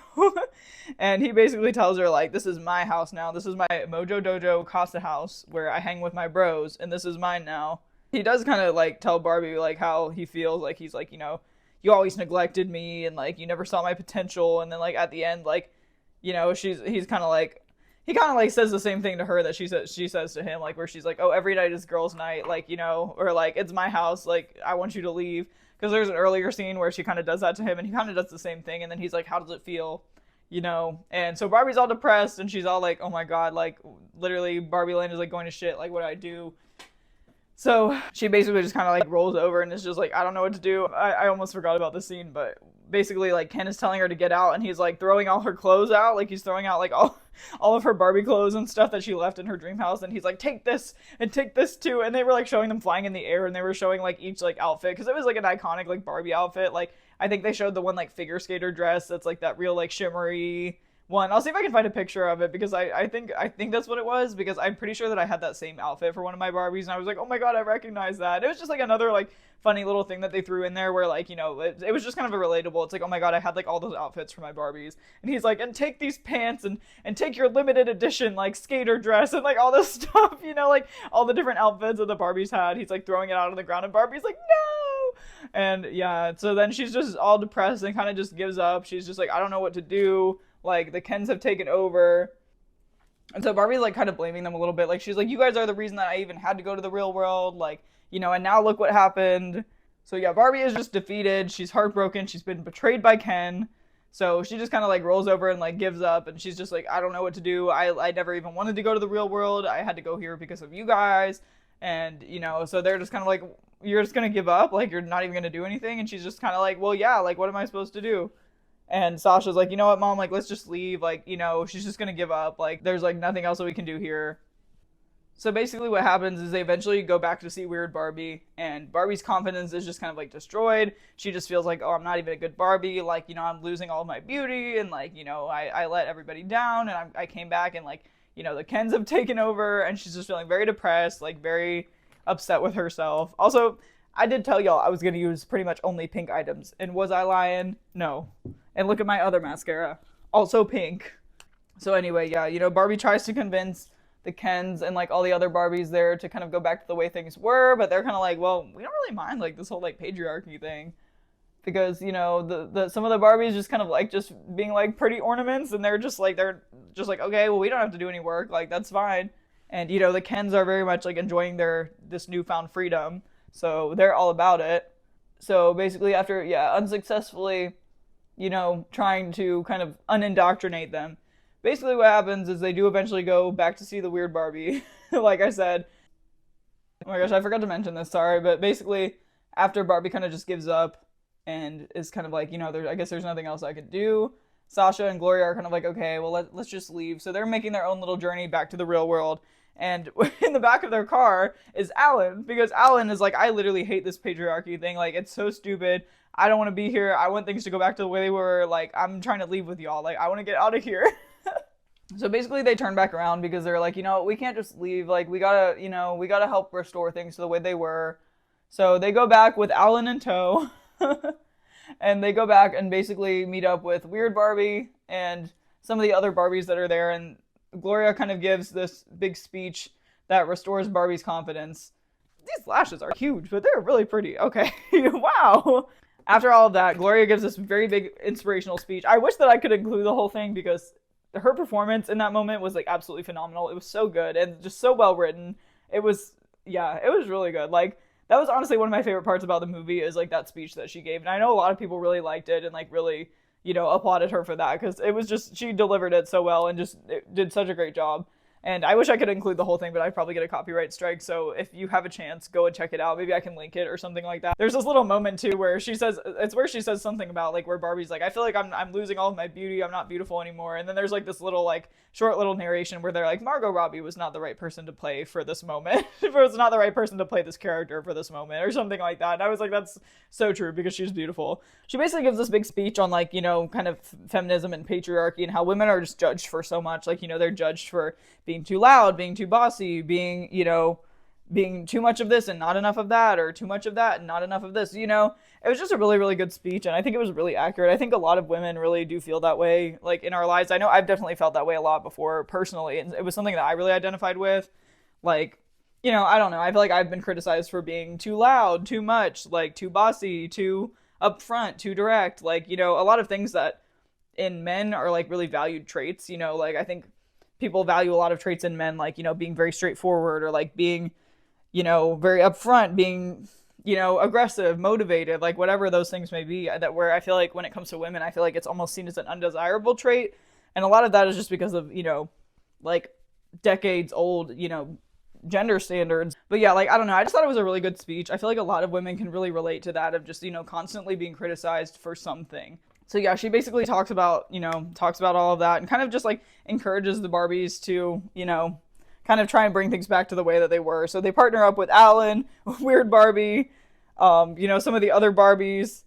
And he basically tells her, like, this is my house now. This is my Mojo Dojo Casa house where I hang with my bros, and this is mine now. He does kind of, like, tell Barbie, like, how he feels. Like, he's like, you know, you always neglected me, and, like, you never saw my potential. And then, like, at the end, like, you know, he's kind of like, he kind of like says the same thing to her that she says to him, like where she's like, oh, every night is girls' night, like, you know, or like, it's my house, like, I want you to leave. Because there's an earlier scene where she kind of does that to him, and he kind of does the same thing, and then he's like, how does it feel, you know? And so Barbie's all depressed, and she's all like, oh my God, like, literally Barbie Land is like going to shit, like, what do I do? So she basically just kind of like rolls over and is just like, I don't know what to do. I almost forgot about the scene, but basically like Ken is telling her to get out, and he's like throwing all her clothes out. Like he's throwing out like all of her Barbie clothes and stuff that she left in her dream house. And he's like, take this and take this too. And they were like showing them flying in the air, and they were showing like each like outfit. Cause it was like an iconic like Barbie outfit. Like I think they showed the one like figure skater dress. That's like that real like shimmery one. I'll see if I can find a picture of it, because I think that's what it was, because I'm pretty sure that I had that same outfit for one of my Barbies, and I was like, oh my God, I recognize that. It was just like another like funny little thing that they threw in there where like, you know, it was just kind of a relatable. It's like, oh my God, I had like all those outfits for my Barbies. And he's like, and take these pants and take your limited edition like skater dress and like all this stuff, you know, like all the different outfits that the Barbies had. He's like throwing it out on the ground, and Barbie's like, no. And yeah, so then she's just all depressed and kind of just gives up. She's just like, I don't know what to do. Like, the Kens have taken over. And so Barbie's, like, kind of blaming them a little bit. Like, she's like, you guys are the reason that I even had to go to the real world. Like, you know, and now look what happened. So, yeah, Barbie is just defeated. She's heartbroken. She's been betrayed by Ken. So she just kind of, like, rolls over and, like, gives up. And she's just like, I don't know what to do. I never even wanted to go to the real world. I had to go here because of you guys. And, you know, so they're just kind of like, you're just going to give up? Like, you're not even going to do anything? And she's just kind of like, well, yeah, like, what am I supposed to do? And Sasha's like, you know what, Mom, like, let's just leave. Like, you know, she's just gonna give up. Like, there's, like, nothing else that we can do here. So basically what happens is they eventually go back to see Weird Barbie, and Barbie's confidence is just kind of, like, destroyed. She just feels like, oh, I'm not even a good Barbie. Like, you know, I'm losing all of my beauty, and, like, you know, I let everybody down, and I came back, and, like, you know, the Kens have taken over, and she's just feeling very depressed, like, very upset with herself. Also, I did tell y'all I was going to use pretty much only pink items. And was I lying? No. And look at my other mascara. Also pink. So anyway, yeah, you know, Barbie tries to convince the Kens and, like, all the other Barbies there to kind of go back to the way things were. But they're kind of like, well, we don't really mind, like, this whole, like, patriarchy thing. Because, you know, some of the Barbies just kind of, like, just being, like, pretty ornaments. And they're just like, okay, well, we don't have to do any work. Like, that's fine. And, you know, the Kens are very much, like, enjoying this newfound freedom. So they're all about it. So basically after, yeah, unsuccessfully, you know, trying to kind of unindoctrinate them, basically what happens is they do eventually go back to see the Weird Barbie. Like I said. Oh my gosh, I forgot to mention this, sorry. But basically, after Barbie kind of just gives up and is kind of like, you know, I guess there's nothing else I could do, Sasha and Gloria are kind of like, okay, well, let's just leave. So they're making their own little journey back to the real world. And in the back of their car is Alan, because Alan is like, I literally hate this patriarchy thing. Like, it's so stupid. I don't want to be here. I want things to go back to the way they were. Like, I'm trying to leave with y'all. Like, I want to get out of here. So basically they turn back around because they're like, you know, we can't just leave. Like, we gotta, you know, we gotta help restore things to the way they were. So they go back with Alan in tow. And they go back and basically meet up with Weird Barbie and some of the other Barbies that are there. And Gloria kind of gives this big speech that restores Barbie's confidence. These lashes are huge, but they're really pretty. Okay, wow. After all of that, Gloria gives this very big inspirational speech. I wish that I could include the whole thing because her performance in that moment was like absolutely phenomenal. It was so good and just so well written. It was, yeah, it was really good. Like, that was honestly one of my favorite parts about the movie is like that speech that she gave. And I know a lot of people really liked it and like really, applauded her for that because it was just, she delivered it so well and just did such a great job. And I wish I could include the whole thing, but I'd probably get a copyright strike. So if you have a chance, go and check it out. Maybe I can link it or something like that. There's this little moment too where she says something about like where Barbie's like, I feel like I'm losing all of my beauty. I'm not beautiful anymore. And then there's like this little like short little narration where they're like, Margot Robbie was not the right person to play for this moment. was not the right person to play this character for this moment or something like that. And I was like, that's so true because she's beautiful. She basically gives this big speech on like, kind of feminism and patriarchy and how women are just judged for so much. Like, they're judged for being too loud, being too bossy, being, being too much of this and not enough of that, or too much of that and not enough of this, It was just a really, really good speech, and I think it was really accurate. I think a lot of women really do feel that way, like, in our lives. I know I've definitely felt that way a lot before, personally, and it was something that I really identified with. Like, I don't know, I feel like I've been criticized for being too loud, too much, like, too bossy, too upfront, too direct, like, a lot of things that in men are, like, really valued traits, like, I think people value a lot of traits in men, like, being very straightforward, or, like, being, very upfront, being, aggressive, motivated, like whatever those things may be, that where I feel like when it comes to women, I feel like it's almost seen as an undesirable trait. And a lot of that is just because of, like decades old, gender standards. But yeah, like, I don't know. I just thought it was a really good speech. I feel like a lot of women can really relate to that of just, constantly being criticized for something. So yeah, she basically talks about all of that and kind of just like encourages the Barbies to, kind of try and bring things back to the way that they were. So they partner up with Alan, Weird Barbie, some of the other Barbies,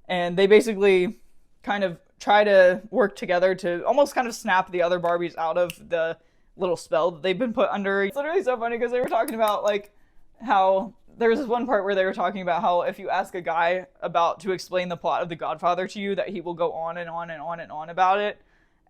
and they basically kind of try to work together to almost kind of snap the other Barbies out of the little spell that they've been put under. It's literally so funny because they were talking about like how there was this one part where they were talking about how if you ask a guy to explain the plot of The Godfather to you, that he will go on and on and on and on about it.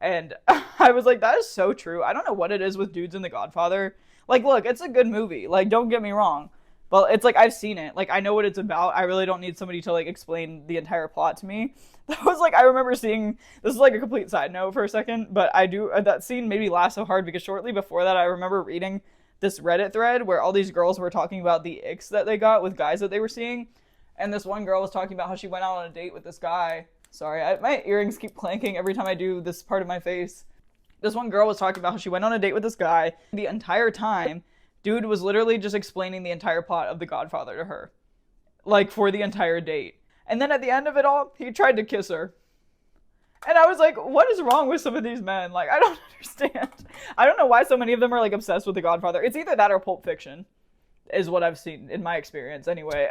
And I was like, that is so true. I don't know what it is with dudes in The Godfather. Like, look, it's a good movie. Like, don't get me wrong. But it's like, I've seen it. Like, I know what it's about. I really don't need somebody to, like, explain the entire plot to me. That was, like, I remember seeing, this is, like, a complete side note for a second, but that scene made me laugh so hard because shortly before that, I remember reading this Reddit thread where all these girls were talking about the icks that they got with guys that they were seeing. And this one girl was talking about how she went out on a date with this guy. Sorry, my earrings keep clanking every time I do this part of my face. This one girl was talking about how she went on a date with this guy. The entire time, dude was literally just explaining the entire plot of The Godfather to her. Like, for the entire date. And then at the end of it all, he tried to kiss her. And I was like, what is wrong with some of these men? Like, I don't understand. I don't know why so many of them are, like, obsessed with The Godfather. It's either that or Pulp Fiction, is what I've seen in my experience anyway.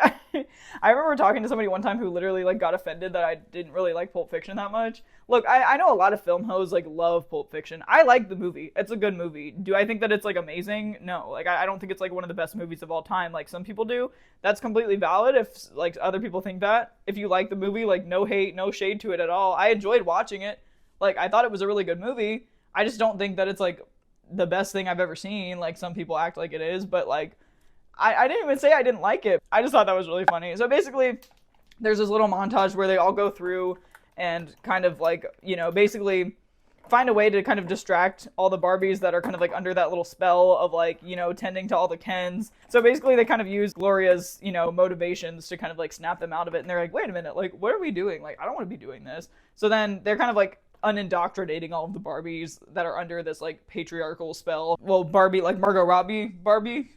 I remember talking to somebody one time who literally like got offended that I didn't really like Pulp Fiction that much. Look, I know a lot of film hoes like love Pulp Fiction. I like the movie. It's a good movie. Do I think that it's like amazing? No. Like I don't think it's like one of the best movies of all time like some people do. That's completely valid if like other people think that. If you like the movie, like no hate, no shade to it at all. I enjoyed watching it. Like I thought it was a really good movie. I just don't think that it's like the best thing I've ever seen. Like some people act like it is, but like I didn't even say I didn't like it. I just thought that was really funny. So basically, there's this little montage where they all go through and kind of like, basically find a way to kind of distract all the Barbies that are kind of like under that little spell of like, tending to all the Kens. So basically they kind of use Gloria's, motivations to kind of like snap them out of it. And they're like, wait a minute, like, what are we doing? Like, I don't want to be doing this. So then they're kind of like unindoctrinating all of the Barbies that are under this like patriarchal spell. Well, Barbie, like Margot Robbie Barbie,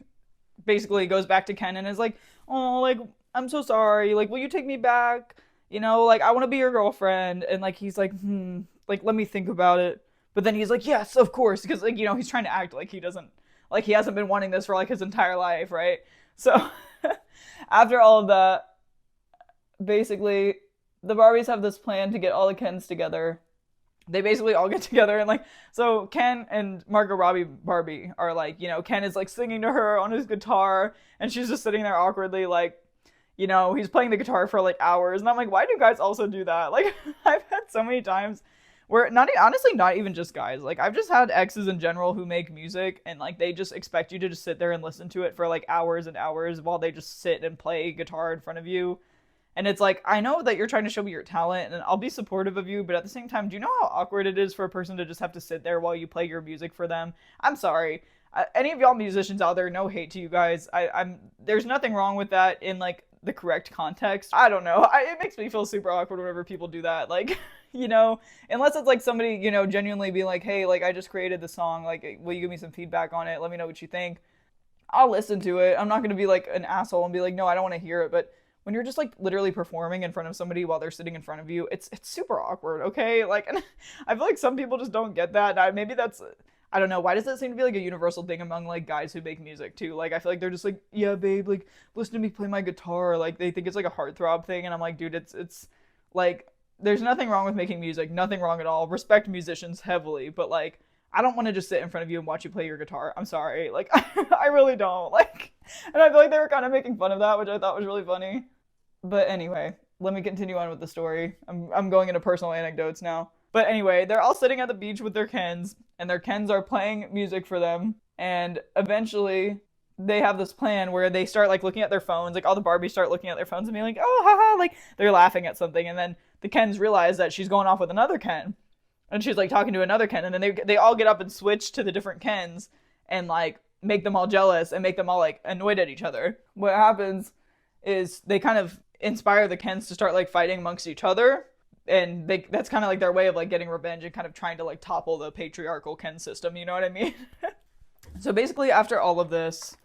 basically goes back to Ken and is like, oh, like, I'm so sorry. Like, will you take me back? Like, I want to be your girlfriend. And, like, he's like, like, let me think about it. But then he's like, yes, of course. Because, like, he's trying to act like he doesn't, like, he hasn't been wanting this for, like, his entire life, right? So, after all of that, basically, the Barbies have this plan to get all the Kens together. They basically all get together and like, so Ken and Margot Robbie Barbie are like, Ken is like singing to her on his guitar and she's just sitting there awkwardly like, he's playing the guitar for like hours. And I'm like, why do guys also do that? Like I've had so many times where honestly, not even just guys. Like I've just had exes in general who make music and like, they just expect you to just sit there and listen to it for like hours and hours while they just sit and play guitar in front of you. And it's like, I know that you're trying to show me your talent and I'll be supportive of you, but at the same time, do you know how awkward it is for a person to just have to sit there while you play your music for them? I'm sorry. Any of y'all musicians out there, no hate to you guys. There's nothing wrong with that in like the correct context. I don't know. It makes me feel super awkward whenever people do that. Like, unless it's like somebody, genuinely be like, hey, like I just created the song. Like, will you give me some feedback on it? Let me know what you think. I'll listen to it. I'm not going to be like an asshole and be like, no, I don't want to hear it. But when you're just like literally performing in front of somebody while they're sitting in front of you, it's super awkward, okay? Like, and I feel like some people just don't get that. Maybe that's, I don't know, why does that seem to be like a universal thing among like guys who make music too? Like, I feel like they're just like, yeah, babe, like listen to me play my guitar. Like, they think it's like a heartthrob thing, and I'm like, dude, it's like, there's nothing wrong with making music, nothing wrong at all. Respect musicians heavily, but like, I don't want to just sit in front of you and watch you play your guitar. I'm sorry. Like, I really don't. Like, and I feel like they were kind of making fun of that, which I thought was really funny. But anyway, let me continue on with the story. I'm going into personal anecdotes now. But anyway, they're all sitting at the beach with their Kens, and their Kens are playing music for them. And eventually, they have this plan where they start like looking at their phones. Like, all the Barbies start looking at their phones and being like, oh, haha, like they're laughing at something. And then the Kens realize that she's going off with another Ken. And she's like talking to another Ken. And then they all get up and switch to the different Kens and like make them all jealous and make them all like annoyed at each other. What happens is they kind of inspire the Kens to start like fighting amongst each other, and that's kind of like their way of like getting revenge and kind of trying to like topple the patriarchal Ken system, you know what I mean? So basically after all of this,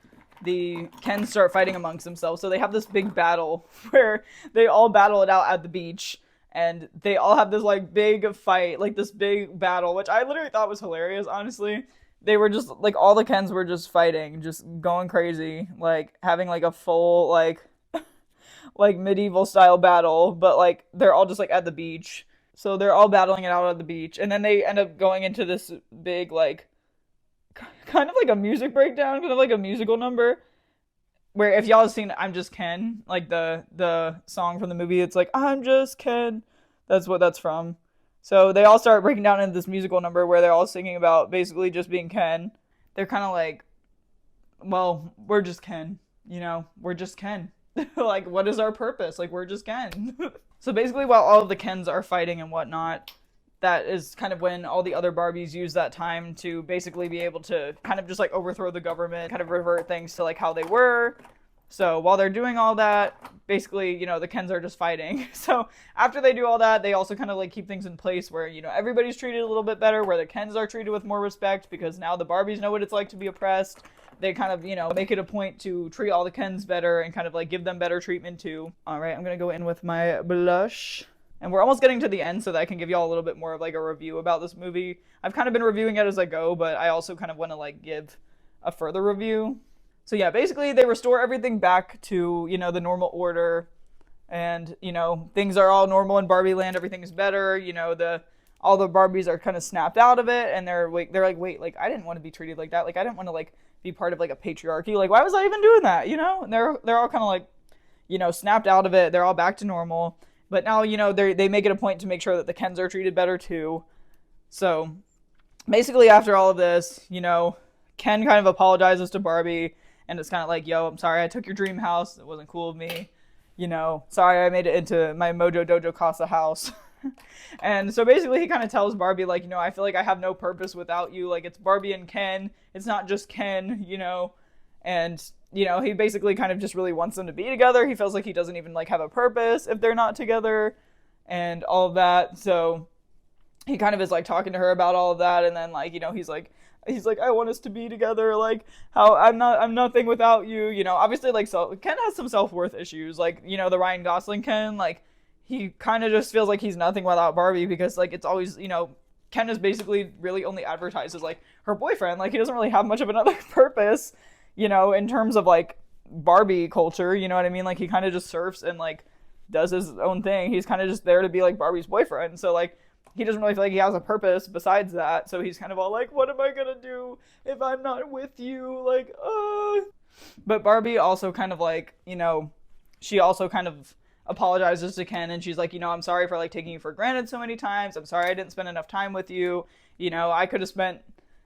the Kens start fighting amongst themselves. So they have this big battle where they all battle it out at the beach, and they all have this like big fight, like this big battle, which I literally thought was hilarious, honestly. They were just like, all the Kens were just fighting, just going crazy, like having like a full like medieval style battle, but like they're all just like at the beach. So they're all battling it out at the beach, and then they end up going into this big like kind of like a music breakdown, kind of like a musical number, where if y'all have seen I'm Just Ken, like the song from the movie, it's like I'm just Ken. That's what that's from. So they all start breaking down into this musical number where they're all singing about basically just being Ken. They're kind of like, well, we're just Ken, we're just Ken. Like, what is our purpose? Like, we're just Ken. So basically, while all of the Kens are fighting and whatnot, that is kind of when all the other Barbies use that time to basically be able to kind of just like overthrow the government, kind of revert things to like how they were. So while they're doing all that, basically, the Kens are just fighting. So after they do all that, they also kind of like keep things in place where, everybody's treated a little bit better, where the Kens are treated with more respect, because now the Barbies know what it's like to be oppressed. They kind of, make it a point to treat all the Kens better and kind of like give them better treatment too. All right, I'm going to go in with my blush. And we're almost getting to the end so that I can give y'all a little bit more of like a review about this movie. I've kind of been reviewing it as I go, but I also kind of want to like give a further review. So yeah, basically they restore everything back to, the normal order. And, things are all normal in Barbie Land. Everything is better. All the Barbies are kind of snapped out of it, and they're like, wait, like I didn't want to be treated like that. Like I didn't want to like be part of like a patriarchy. Like why was I even doing that? And they're all kind of like, snapped out of it. They're all back to normal. But now, they make it a point to make sure that the Kens are treated better too. So basically after all of this, Ken kind of apologizes to Barbie, and it's kind of like, yo, I'm sorry I took your dream house. It wasn't cool of me. Sorry I made it into my Mojo Dojo Casa house. And so basically he kind of tells Barbie, like, I feel like I have no purpose without you. Like, it's Barbie and Ken. It's not just Ken, And, he basically kind of just really wants them to be together. He feels like he doesn't even, like, have a purpose if they're not together and all of that. So he kind of is, like, talking to her about all of that. And then, like, he's like, I want us to be together. Like, how I'm nothing without you. Obviously, like, Ken has some self-worth issues. Like, the Ryan Gosling Ken, like, he kind of just feels like he's nothing without Barbie, because like it's always, Ken is basically really only advertised as like her boyfriend. Like he doesn't really have much of another purpose, in terms of like Barbie culture, you know what I mean? Like he kind of just surfs and like does his own thing. He's kind of just there to be like Barbie's boyfriend. So like he doesn't really feel like he has a purpose besides that. So he's kind of all like, what am I gonna do if I'm not with you? Like, But Barbie also kind of like, she also kind of apologizes to Ken, and she's like, I'm sorry for like taking you for granted so many times. I'm sorry I didn't spend enough time with you. I could have spent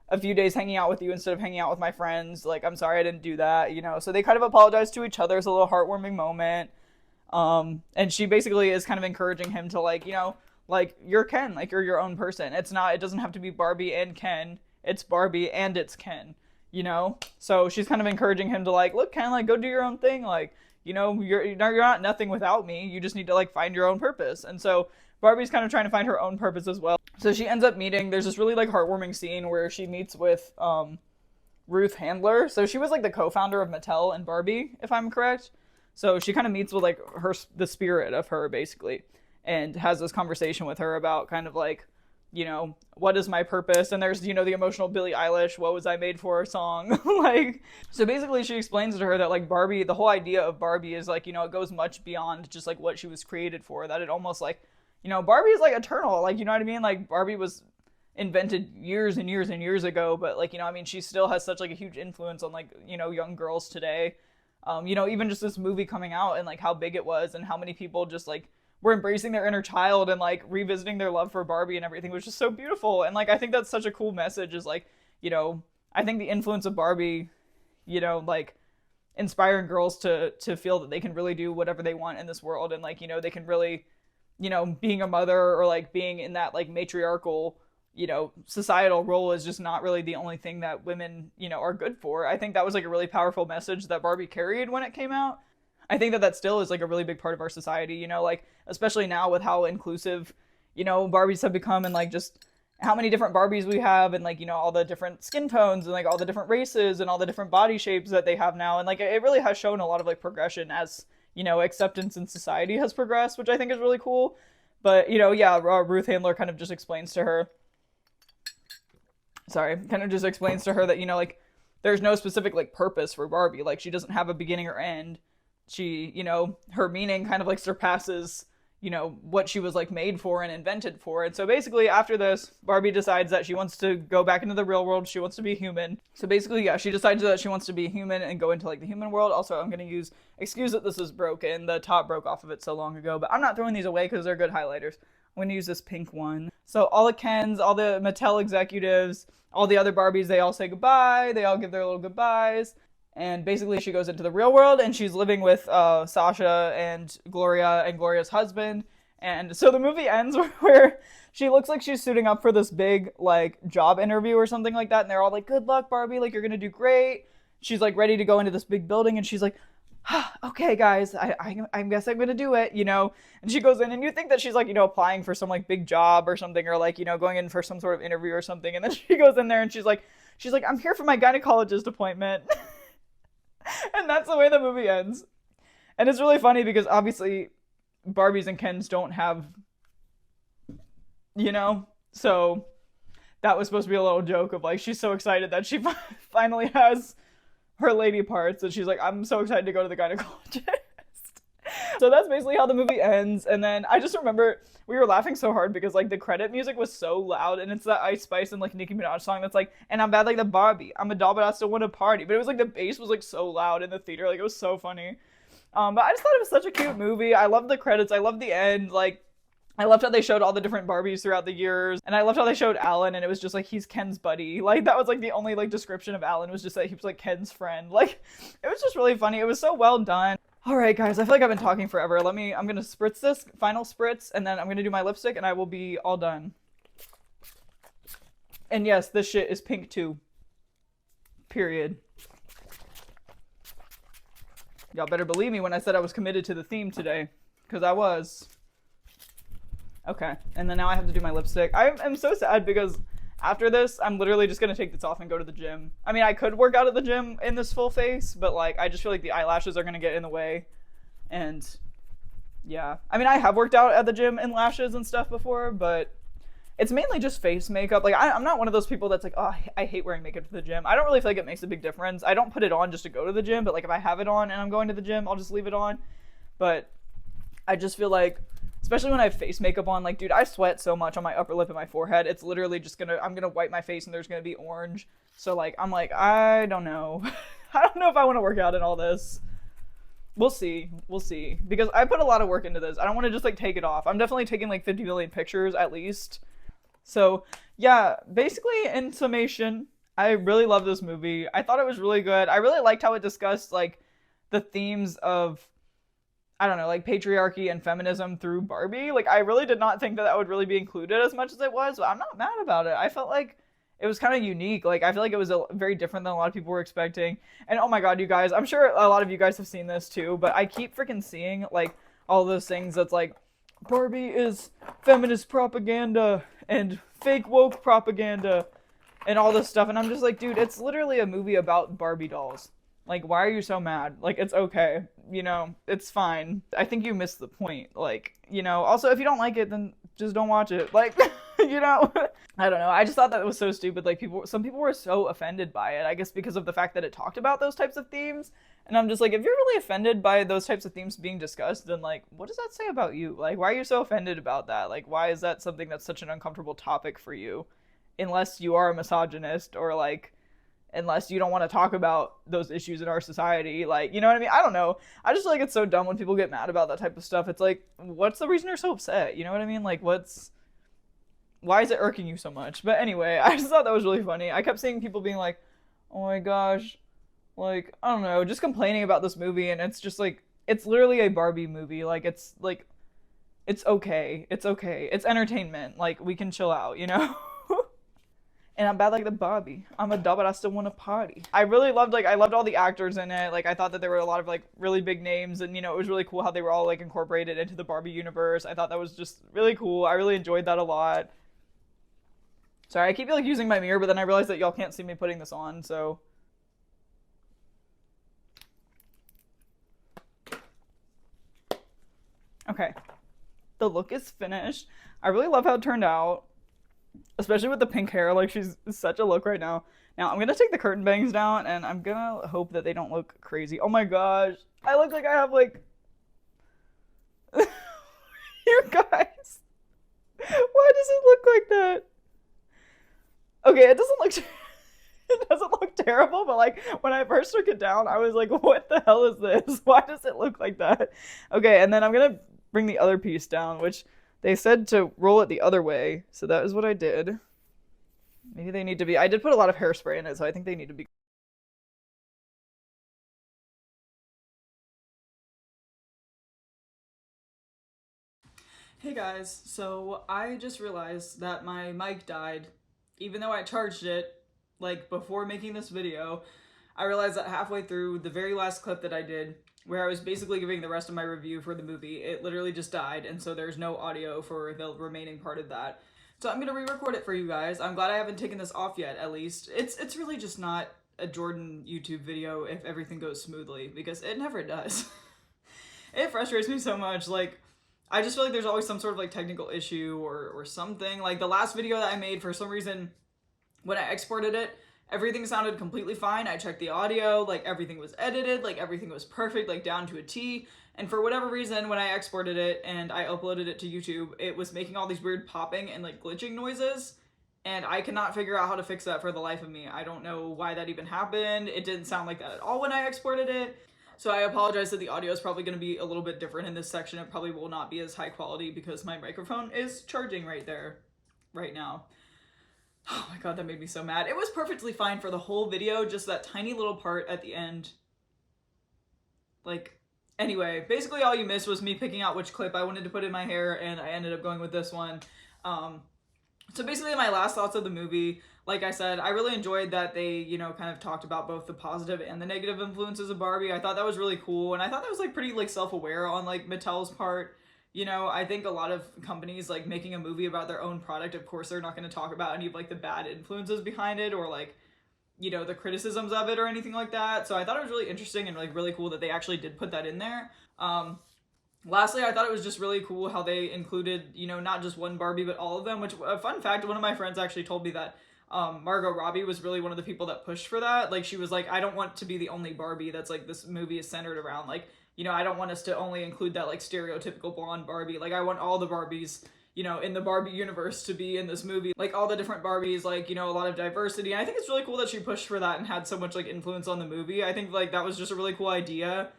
a few days hanging out with you instead of hanging out with my friends. Like, I'm sorry I didn't do that, So they kind of apologize to each other. It's a little heartwarming moment. And she basically is kind of encouraging him to like, like you're Ken, like you're your own person. It doesn't have to be Barbie and Ken. It's Barbie and it's Ken, So she's kind of encouraging him to like, look, Ken, like go do your own thing. Like, you're not nothing without me. You just need to like find your own purpose. And so Barbie's kind of trying to find her own purpose as well. So she ends up meeting, there's this really like heartwarming scene where she meets with Ruth Handler. So she was like the co-founder of Mattel and Barbie, if I'm correct. So she kind of meets with like the spirit of her basically, and has this conversation with her about kind of like, what is my purpose? And there's, the emotional Billie Eilish, "What was I made for" song. Like, so basically she explains to her that like Barbie, the whole idea of Barbie is like, it goes much beyond just like what she was created for, that it almost like, Barbie is like eternal. Like, you know what I mean? Like Barbie was invented years and years and years ago, but like, she still has such like a huge influence on like, young girls today. Even just this movie coming out and like how big it was and how many people just like were embracing their inner child and like revisiting their love for Barbie and everything was just so beautiful. And like, I think that's such a cool message is like, I think the influence of Barbie, like inspiring girls to feel that they can really do whatever they want in this world. And like, they can really, being a mother or like being in that like matriarchal, societal role is just not really the only thing that women, are good for. I think that was like a really powerful message that Barbie carried when it came out. I think that still is like a really big part of our society, like especially now with how inclusive, Barbies have become and like just how many different Barbies we have and like, all the different skin tones and like all the different races and all the different body shapes that they have now. And like, it really has shown a lot of like progression as, acceptance in society has progressed, which I think is really cool. But, Ruth Handler kind of just explains to her, that, like there's no specific like purpose for Barbie. Like she doesn't have a beginning or end. She, her meaning kind of like surpasses, what she was like made for and invented for. And so basically after this, Barbie decides that she wants to go back into the real world. She wants to be human. So basically, yeah, she decides that she wants to be human and go into like the human world. Also, I'm going to excuse that this is broken. The top broke off of it so long ago, but I'm not throwing these away because they're good highlighters. I'm going to use this pink one. So all the Kens, all the Mattel executives, all the other Barbies, they all say goodbye. They all give their little goodbyes. And basically she goes into the real world and she's living with Sasha and Gloria's husband. And so the movie ends where she looks like she's suiting up for this big like job interview or something like that. And they're all like, "Good luck, Barbie. Like, you're going to do great." She's like ready to go into this big building and she's like, "Okay, guys, I guess I'm going to do it, And she goes in and you think that she's like, applying for some like big job or something or like, going in for some sort of interview or something. And then she goes in there and she's like, "I'm here for my gynecologist appointment." And that's the way the movie ends. And it's really funny because obviously Barbies and Kens don't have, so that was supposed to be a little joke of like, she's so excited that she finally has her lady parts. And she's like, "I'm so excited to go to the gynecologist." So that's basically how the movie ends. And then I just remember we were laughing so hard because like the credit music was so loud, and it's that Ice Spice and like Nicki Minaj song that's like, "And I'm bad like the Barbie. I'm a doll, but I still want to party." But it was like the bass was like so loud in the theater. Like it was so funny. But I just thought it was such a cute movie. I loved the credits. I loved the end. Like, I loved how they showed all the different Barbies throughout the years. And I loved how they showed Alan, and it was just like, he's Ken's buddy. Like, that was like the only like description of Alan was just that he was like Ken's friend. Like, it was just really funny. It was so well done. All right, guys, I feel like I've been talking forever. I'm going to spritz this, final spritz, and then I'm going to do my lipstick, and I will be all done. And yes, this shit is pink too. Period. Y'all better believe me when I said I was committed to the theme today, because I was. Okay, and then now I have to do my lipstick. I am so sad because after this, I'm literally just going to take this off and go to the gym. I mean, I could work out at the gym in this full face, but like, I just feel like the eyelashes are going to get in the way. And yeah, I mean, I have worked out at the gym in lashes and stuff before, but it's mainly just face makeup. Like, I'm not one of those people that's like, "Oh, I hate wearing makeup to the gym." I don't really feel like it makes a big difference. I don't put it on just to go to the gym, but like if I have it on and I'm going to the gym, I'll just leave it on. But I just feel like, especially when I have face makeup on, like, dude, I sweat so much on my upper lip and my forehead. It's literally just I'm gonna wipe my face and there's gonna be orange. So like, I'm like, I don't know. I don't know if I want to work out in all this. We'll see. We'll see. Because I put a lot of work into this. I don't want to just like take it off. I'm definitely taking like 50 million pictures at least. So yeah, basically in summation, I really love this movie. I thought it was really good. I really liked how it discussed like the themes of I don't know, like patriarchy and feminism through Barbie. Like I really did not think that that would really be included as much as it was, but I'm not mad about it. I felt like it was kind of unique. Like I feel like it was very different than a lot of people were expecting. And oh my god, you guys, I'm sure a lot of you guys have seen this too, but I keep freaking seeing like all those things that's like Barbie is feminist propaganda and fake woke propaganda and all this stuff, and I'm just like, dude, it's literally a movie about Barbie dolls. Like, why are you so mad? Like, it's okay. You know, it's fine. I think you missed the point. Like, you know, also, if you don't like it, then just don't watch it. Like, you know? I don't know. I just thought that was so stupid. Like, some people were so offended by it, I guess because of the fact that it talked about those types of themes. And I'm just like, if you're really offended by those types of themes being discussed, then, like, what does that say about you? Like, why are you so offended about that? Like, why is that something that's such an uncomfortable topic for you? Unless you are a misogynist or, like, unless you don't want to talk about those issues in our society. Like, you know what I mean? I don't know. I just feel like it's so dumb when people get mad about that type of stuff. It's like, what's the reason you're so upset? You know what I mean? Like, why is it irking you so much? But anyway, I just thought that was really funny. I kept seeing people being like, oh my gosh, like, I don't know, just complaining about this movie. And it's just like, it's literally a Barbie movie. Like, it's okay. It's okay. It's entertainment. Like, we can chill out, you know? And I'm bad like the Barbie. I'm a doll, but I still want to party. I really loved, like, I loved all the actors in it. Like, I thought that there were a lot of, like, really big names. And, you know, it was really cool how they were all, like, incorporated into the Barbie universe. I thought that was just really cool. I really enjoyed that a lot. Sorry, I keep, like, using my mirror, but then I realized that y'all can't see me putting this on, so. Okay. The look is finished. I really love how it turned out. Especially with the pink hair, like she's such a look right now. Now I'm gonna take the curtain bangs down and I'm gonna hope that they don't look crazy. Oh my gosh, I look like I have like, you guys, why does it look like that? Okay, it doesn't look, it doesn't look terrible, but like when I first took it down, I was like, what the hell is this? Why does it look like that? Okay, and then I'm gonna bring the other piece down, which they said to roll it the other way, so that is what I did. Maybe they need to be... I did put a lot of hairspray in it, so I think they need to be... Hey guys, so I just realized that my mic died. Even though I charged it, like, before making this video, I realized that halfway through the very last clip that I did, where I was basically giving the rest of my review for the movie, it literally just died, and so there's no audio for the remaining part of that. So I'm gonna re-record it for you guys. I'm glad I haven't taken this off yet, at least. It's really just not a Jordan YouTube video if everything goes smoothly, because it never does. It frustrates me so much, like, I just feel like there's always some sort of, like, technical issue or something. Like, the last video that I made, for some reason, when I exported it, everything sounded completely fine. I checked the audio, like everything was edited, like everything was perfect, like down to a T. And for whatever reason, when I exported it and I uploaded it to YouTube, it was making all these weird popping and like glitching noises. And I cannot figure out how to fix that for the life of me. I don't know why that even happened. It didn't sound like that at all when I exported it. So I apologize that the audio is probably going to be a little bit different in this section. It probably will not be as high quality because my microphone is charging right there, right now. Oh my god, that made me so mad. It was perfectly fine for the whole video, just that tiny little part at the end. Like, anyway, basically all you missed was me picking out which clip I wanted to put in my hair, and I ended up going with this one. So basically my last thoughts of the movie, like I said, I really enjoyed that they, you know, kind of talked about both the positive and the negative influences of Barbie. I thought that was really cool, and I thought that was, like, pretty, like, self-aware on, like, Mattel's part. You know, I think a lot of companies, like, making a movie about their own product, of course they're not going to talk about any of, like, the bad influences behind it or, like, you know, the criticisms of it or anything like that. So I thought it was really interesting and, like, really cool that they actually did put that in there. Lastly, I thought it was just really cool how they included, you know, not just one Barbie, but all of them, which, a fun fact, one of my friends actually told me that Margot Robbie was really one of the people that pushed for that. Like, she was like, I don't want to be the only Barbie that's, like, this movie is centered around. Like, you know, I don't want us to only include that, like, stereotypical blonde Barbie. Like, I want all the Barbies, you know, in the Barbie universe to be in this movie. Like, all the different Barbies, like, you know, a lot of diversity. And I think it's really cool that she pushed for that and had so much, like, influence on the movie. I think, like, that was just a really cool idea.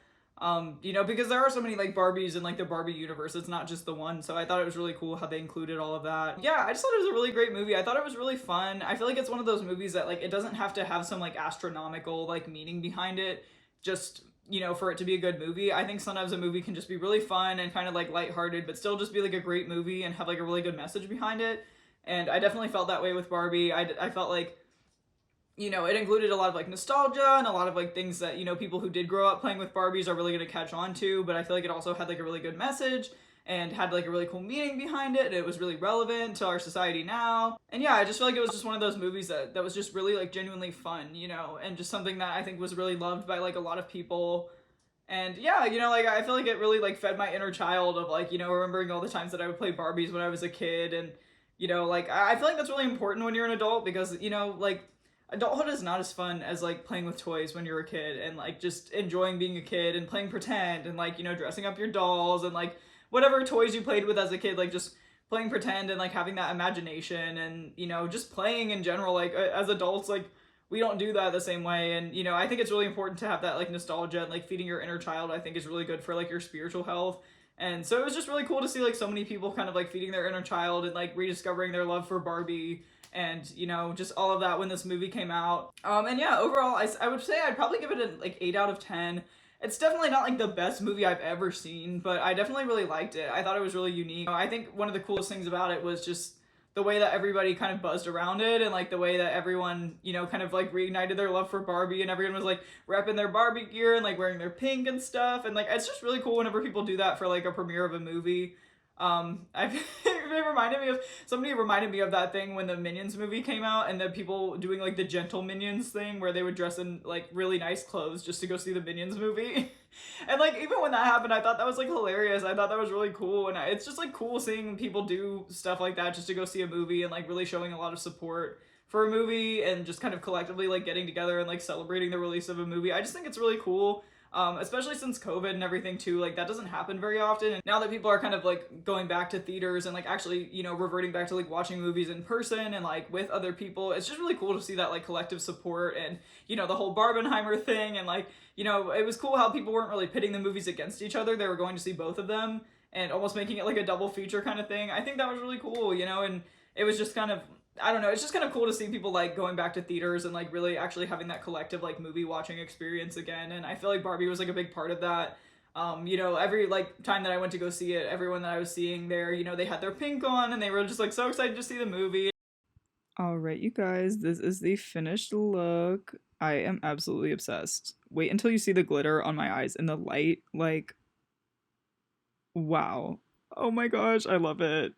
You know, because there are so many, like, Barbies in, like, the Barbie universe. It's not just the one. So I thought it was really cool how they included all of that. Yeah, I just thought it was a really great movie. I thought it was really fun. I feel like it's one of those movies that, like, it doesn't have to have some, like, astronomical, like, meaning behind it. Just you know, for it to be a good movie. I think sometimes a movie can just be really fun and kind of like lighthearted, but still just be like a great movie and have like a really good message behind it. And I definitely felt that way with Barbie. I felt like, you know, it included a lot of like nostalgia and a lot of like things that, you know, people who did grow up playing with Barbies are really going to catch on to, but I feel like it also had like a really good message and had like a really cool meaning behind it. It was really relevant to our society now. And yeah, I just feel like it was just one of those movies that was just really like genuinely fun, you know, and just something that I think was really loved by like a lot of people. And yeah, you know, like I feel like it really like fed my inner child of like, you know, remembering all the times that I would play Barbies when I was a kid. And, you know, like I feel like that's really important when you're an adult because, you know, like adulthood is not as fun as like playing with toys when you're a kid and like just enjoying being a kid and playing pretend and like, you know, dressing up your dolls and like whatever toys you played with as a kid, like just playing pretend and like having that imagination and, you know, just playing in general. Like as adults, like we don't do that the same way. And, you know, I think it's really important to have that like nostalgia and like feeding your inner child, I think is really good for like your spiritual health. And so it was just really cool to see like so many people kind of like feeding their inner child and like rediscovering their love for Barbie and, you know, just all of that when this movie came out. And yeah, overall, I would say I'd probably give it a like 8 out of 10. It's definitely not like the best movie I've ever seen, but I definitely really liked it. I thought it was really unique. I think one of the coolest things about it was just the way that everybody kind of buzzed around it and like the way that everyone, you know, kind of like reignited their love for Barbie and everyone was like repping their Barbie gear and like wearing their pink and stuff. And like, it's just really cool whenever people do that for like a premiere of a movie. Somebody reminded me of that thing when the Minions movie came out and the people doing like the gentle Minions thing where they would dress in like really nice clothes just to go see the Minions movie. And like even when that happened, I thought that was like hilarious. I thought that was really cool, and it's just like cool seeing people do stuff like that just to go see a movie and like really showing a lot of support for a movie and just kind of collectively like getting together and like celebrating the release of a movie. I just think it's really cool. Especially since COVID and everything too, like that doesn't happen very often. And now that people are kind of like going back to theaters and like actually, you know, reverting back to like watching movies in person and like with other people, it's just really cool to see that like collective support and, you know, the whole Barbenheimer thing. And like, you know, it was cool how people weren't really pitting the movies against each other. They were going to see both of them and almost making it like a double feature kind of thing. I think that was really cool, you know, and it was just kind of, I don't know, it's just kind of cool to see people like going back to theaters and like really actually having that collective like movie watching experience again. And I feel like Barbie was like a big part of that. You know, every like time that I went to go see it, everyone that I was seeing there, you know, they had their pink on and they were just like so excited to see the movie. All right, you guys, this is the finished look. I am absolutely obsessed. Wait until you see the glitter on my eyes in the light. Like, wow. Oh my gosh, I love it.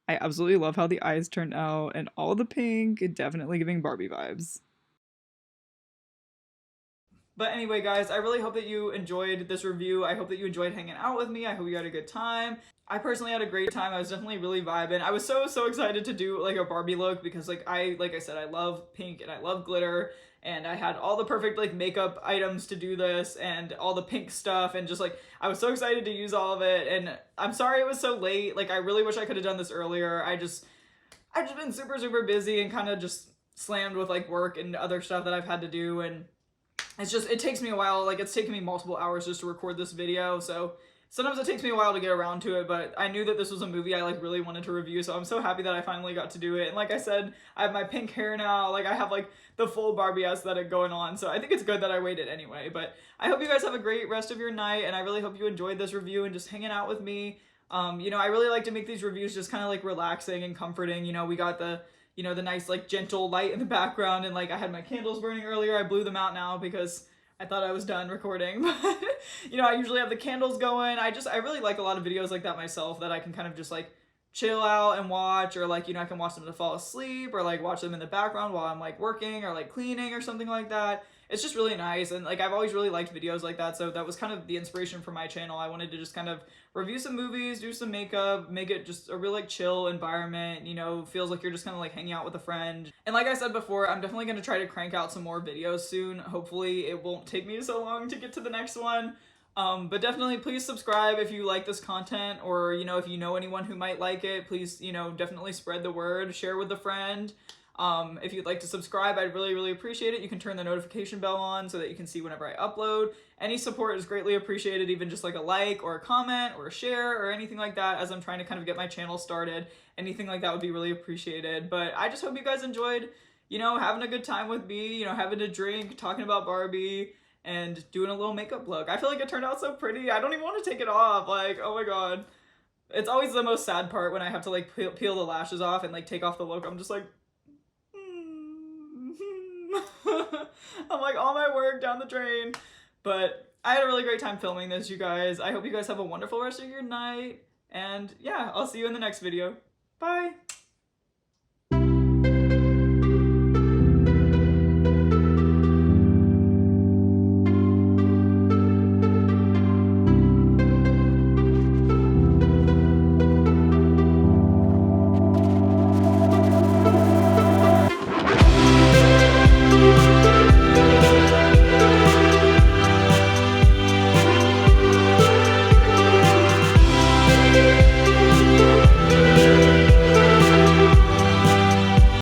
I absolutely love how the eyes turned out and all the pink, definitely giving Barbie vibes. But anyway, guys, I really hope that you enjoyed this review. I hope that you enjoyed hanging out with me. I hope you had a good time. I personally had a great time. I was definitely really vibing. I was so excited to do like a Barbie look because like I said, I love pink and I love glitter. And I had all the perfect like makeup items to do this and all the pink stuff and just like I was so excited to use all of it. And I'm sorry it was so late. Like I really wish I could have done this earlier. I've just been super busy and kind of just slammed with like work and other stuff that I've had to do, and it takes me a while. Like it's taken me multiple hours just to record this video, so sometimes it takes me a while to get around to it, but I knew that this was a movie I like really wanted to review, so I'm so happy that I finally got to do it. And like I said, I have my pink hair now, like I have like the full Barbie aesthetic going on, so I think it's good that I waited anyway. But I hope you guys have a great rest of your night, and I really hope you enjoyed this review and just hanging out with me. You know, I really like to make these reviews just kind of like relaxing and comforting. You know, we got the, you know, the nice like gentle light in the background, and like I had my candles burning earlier. I blew them out now because I thought I was done recording, but you know, I usually have the candles going. I really like a lot of videos like that myself that I can kind of just like chill out and watch, or like, you know, I can watch them to fall asleep, or like watch them in the background while I'm like working or like cleaning or something like that. It's just really nice, and like I've always really liked videos like that, so that was kind of the inspiration for my channel. I wanted to just kind of review some movies, do some makeup, make it just a real like chill environment, you know, feels like you're just kind of like hanging out with a friend. And like I said before, I'm definitely going to try to crank out some more videos soon. Hopefully it won't take me so long to get to the next one. But definitely please subscribe if you like this content, or, you know, if you know anyone who might like it, please, you know, definitely spread the word, share with a friend. If you'd like to subscribe, I'd really appreciate it. You can turn the notification bell on so that you can see whenever I upload. Any support is greatly appreciated, even just like a like or a comment or a share or anything like that, as I'm trying to kind of get my channel started. Anything like that would be really appreciated. But I just hope you guys enjoyed, you know, having a good time with me, you know, having a drink, talking about Barbie. and doing a little makeup look. I feel like it turned out so pretty. I don't even want to take it off. Like, oh my god. It's always the most sad part when I have to like peel the lashes off and like take off the look. I'm just like, I'm like, all my work down the drain. But I had a really great time filming this, you guys. I hope you guys have a wonderful rest of your night. And yeah, I'll see you in the next video. Bye!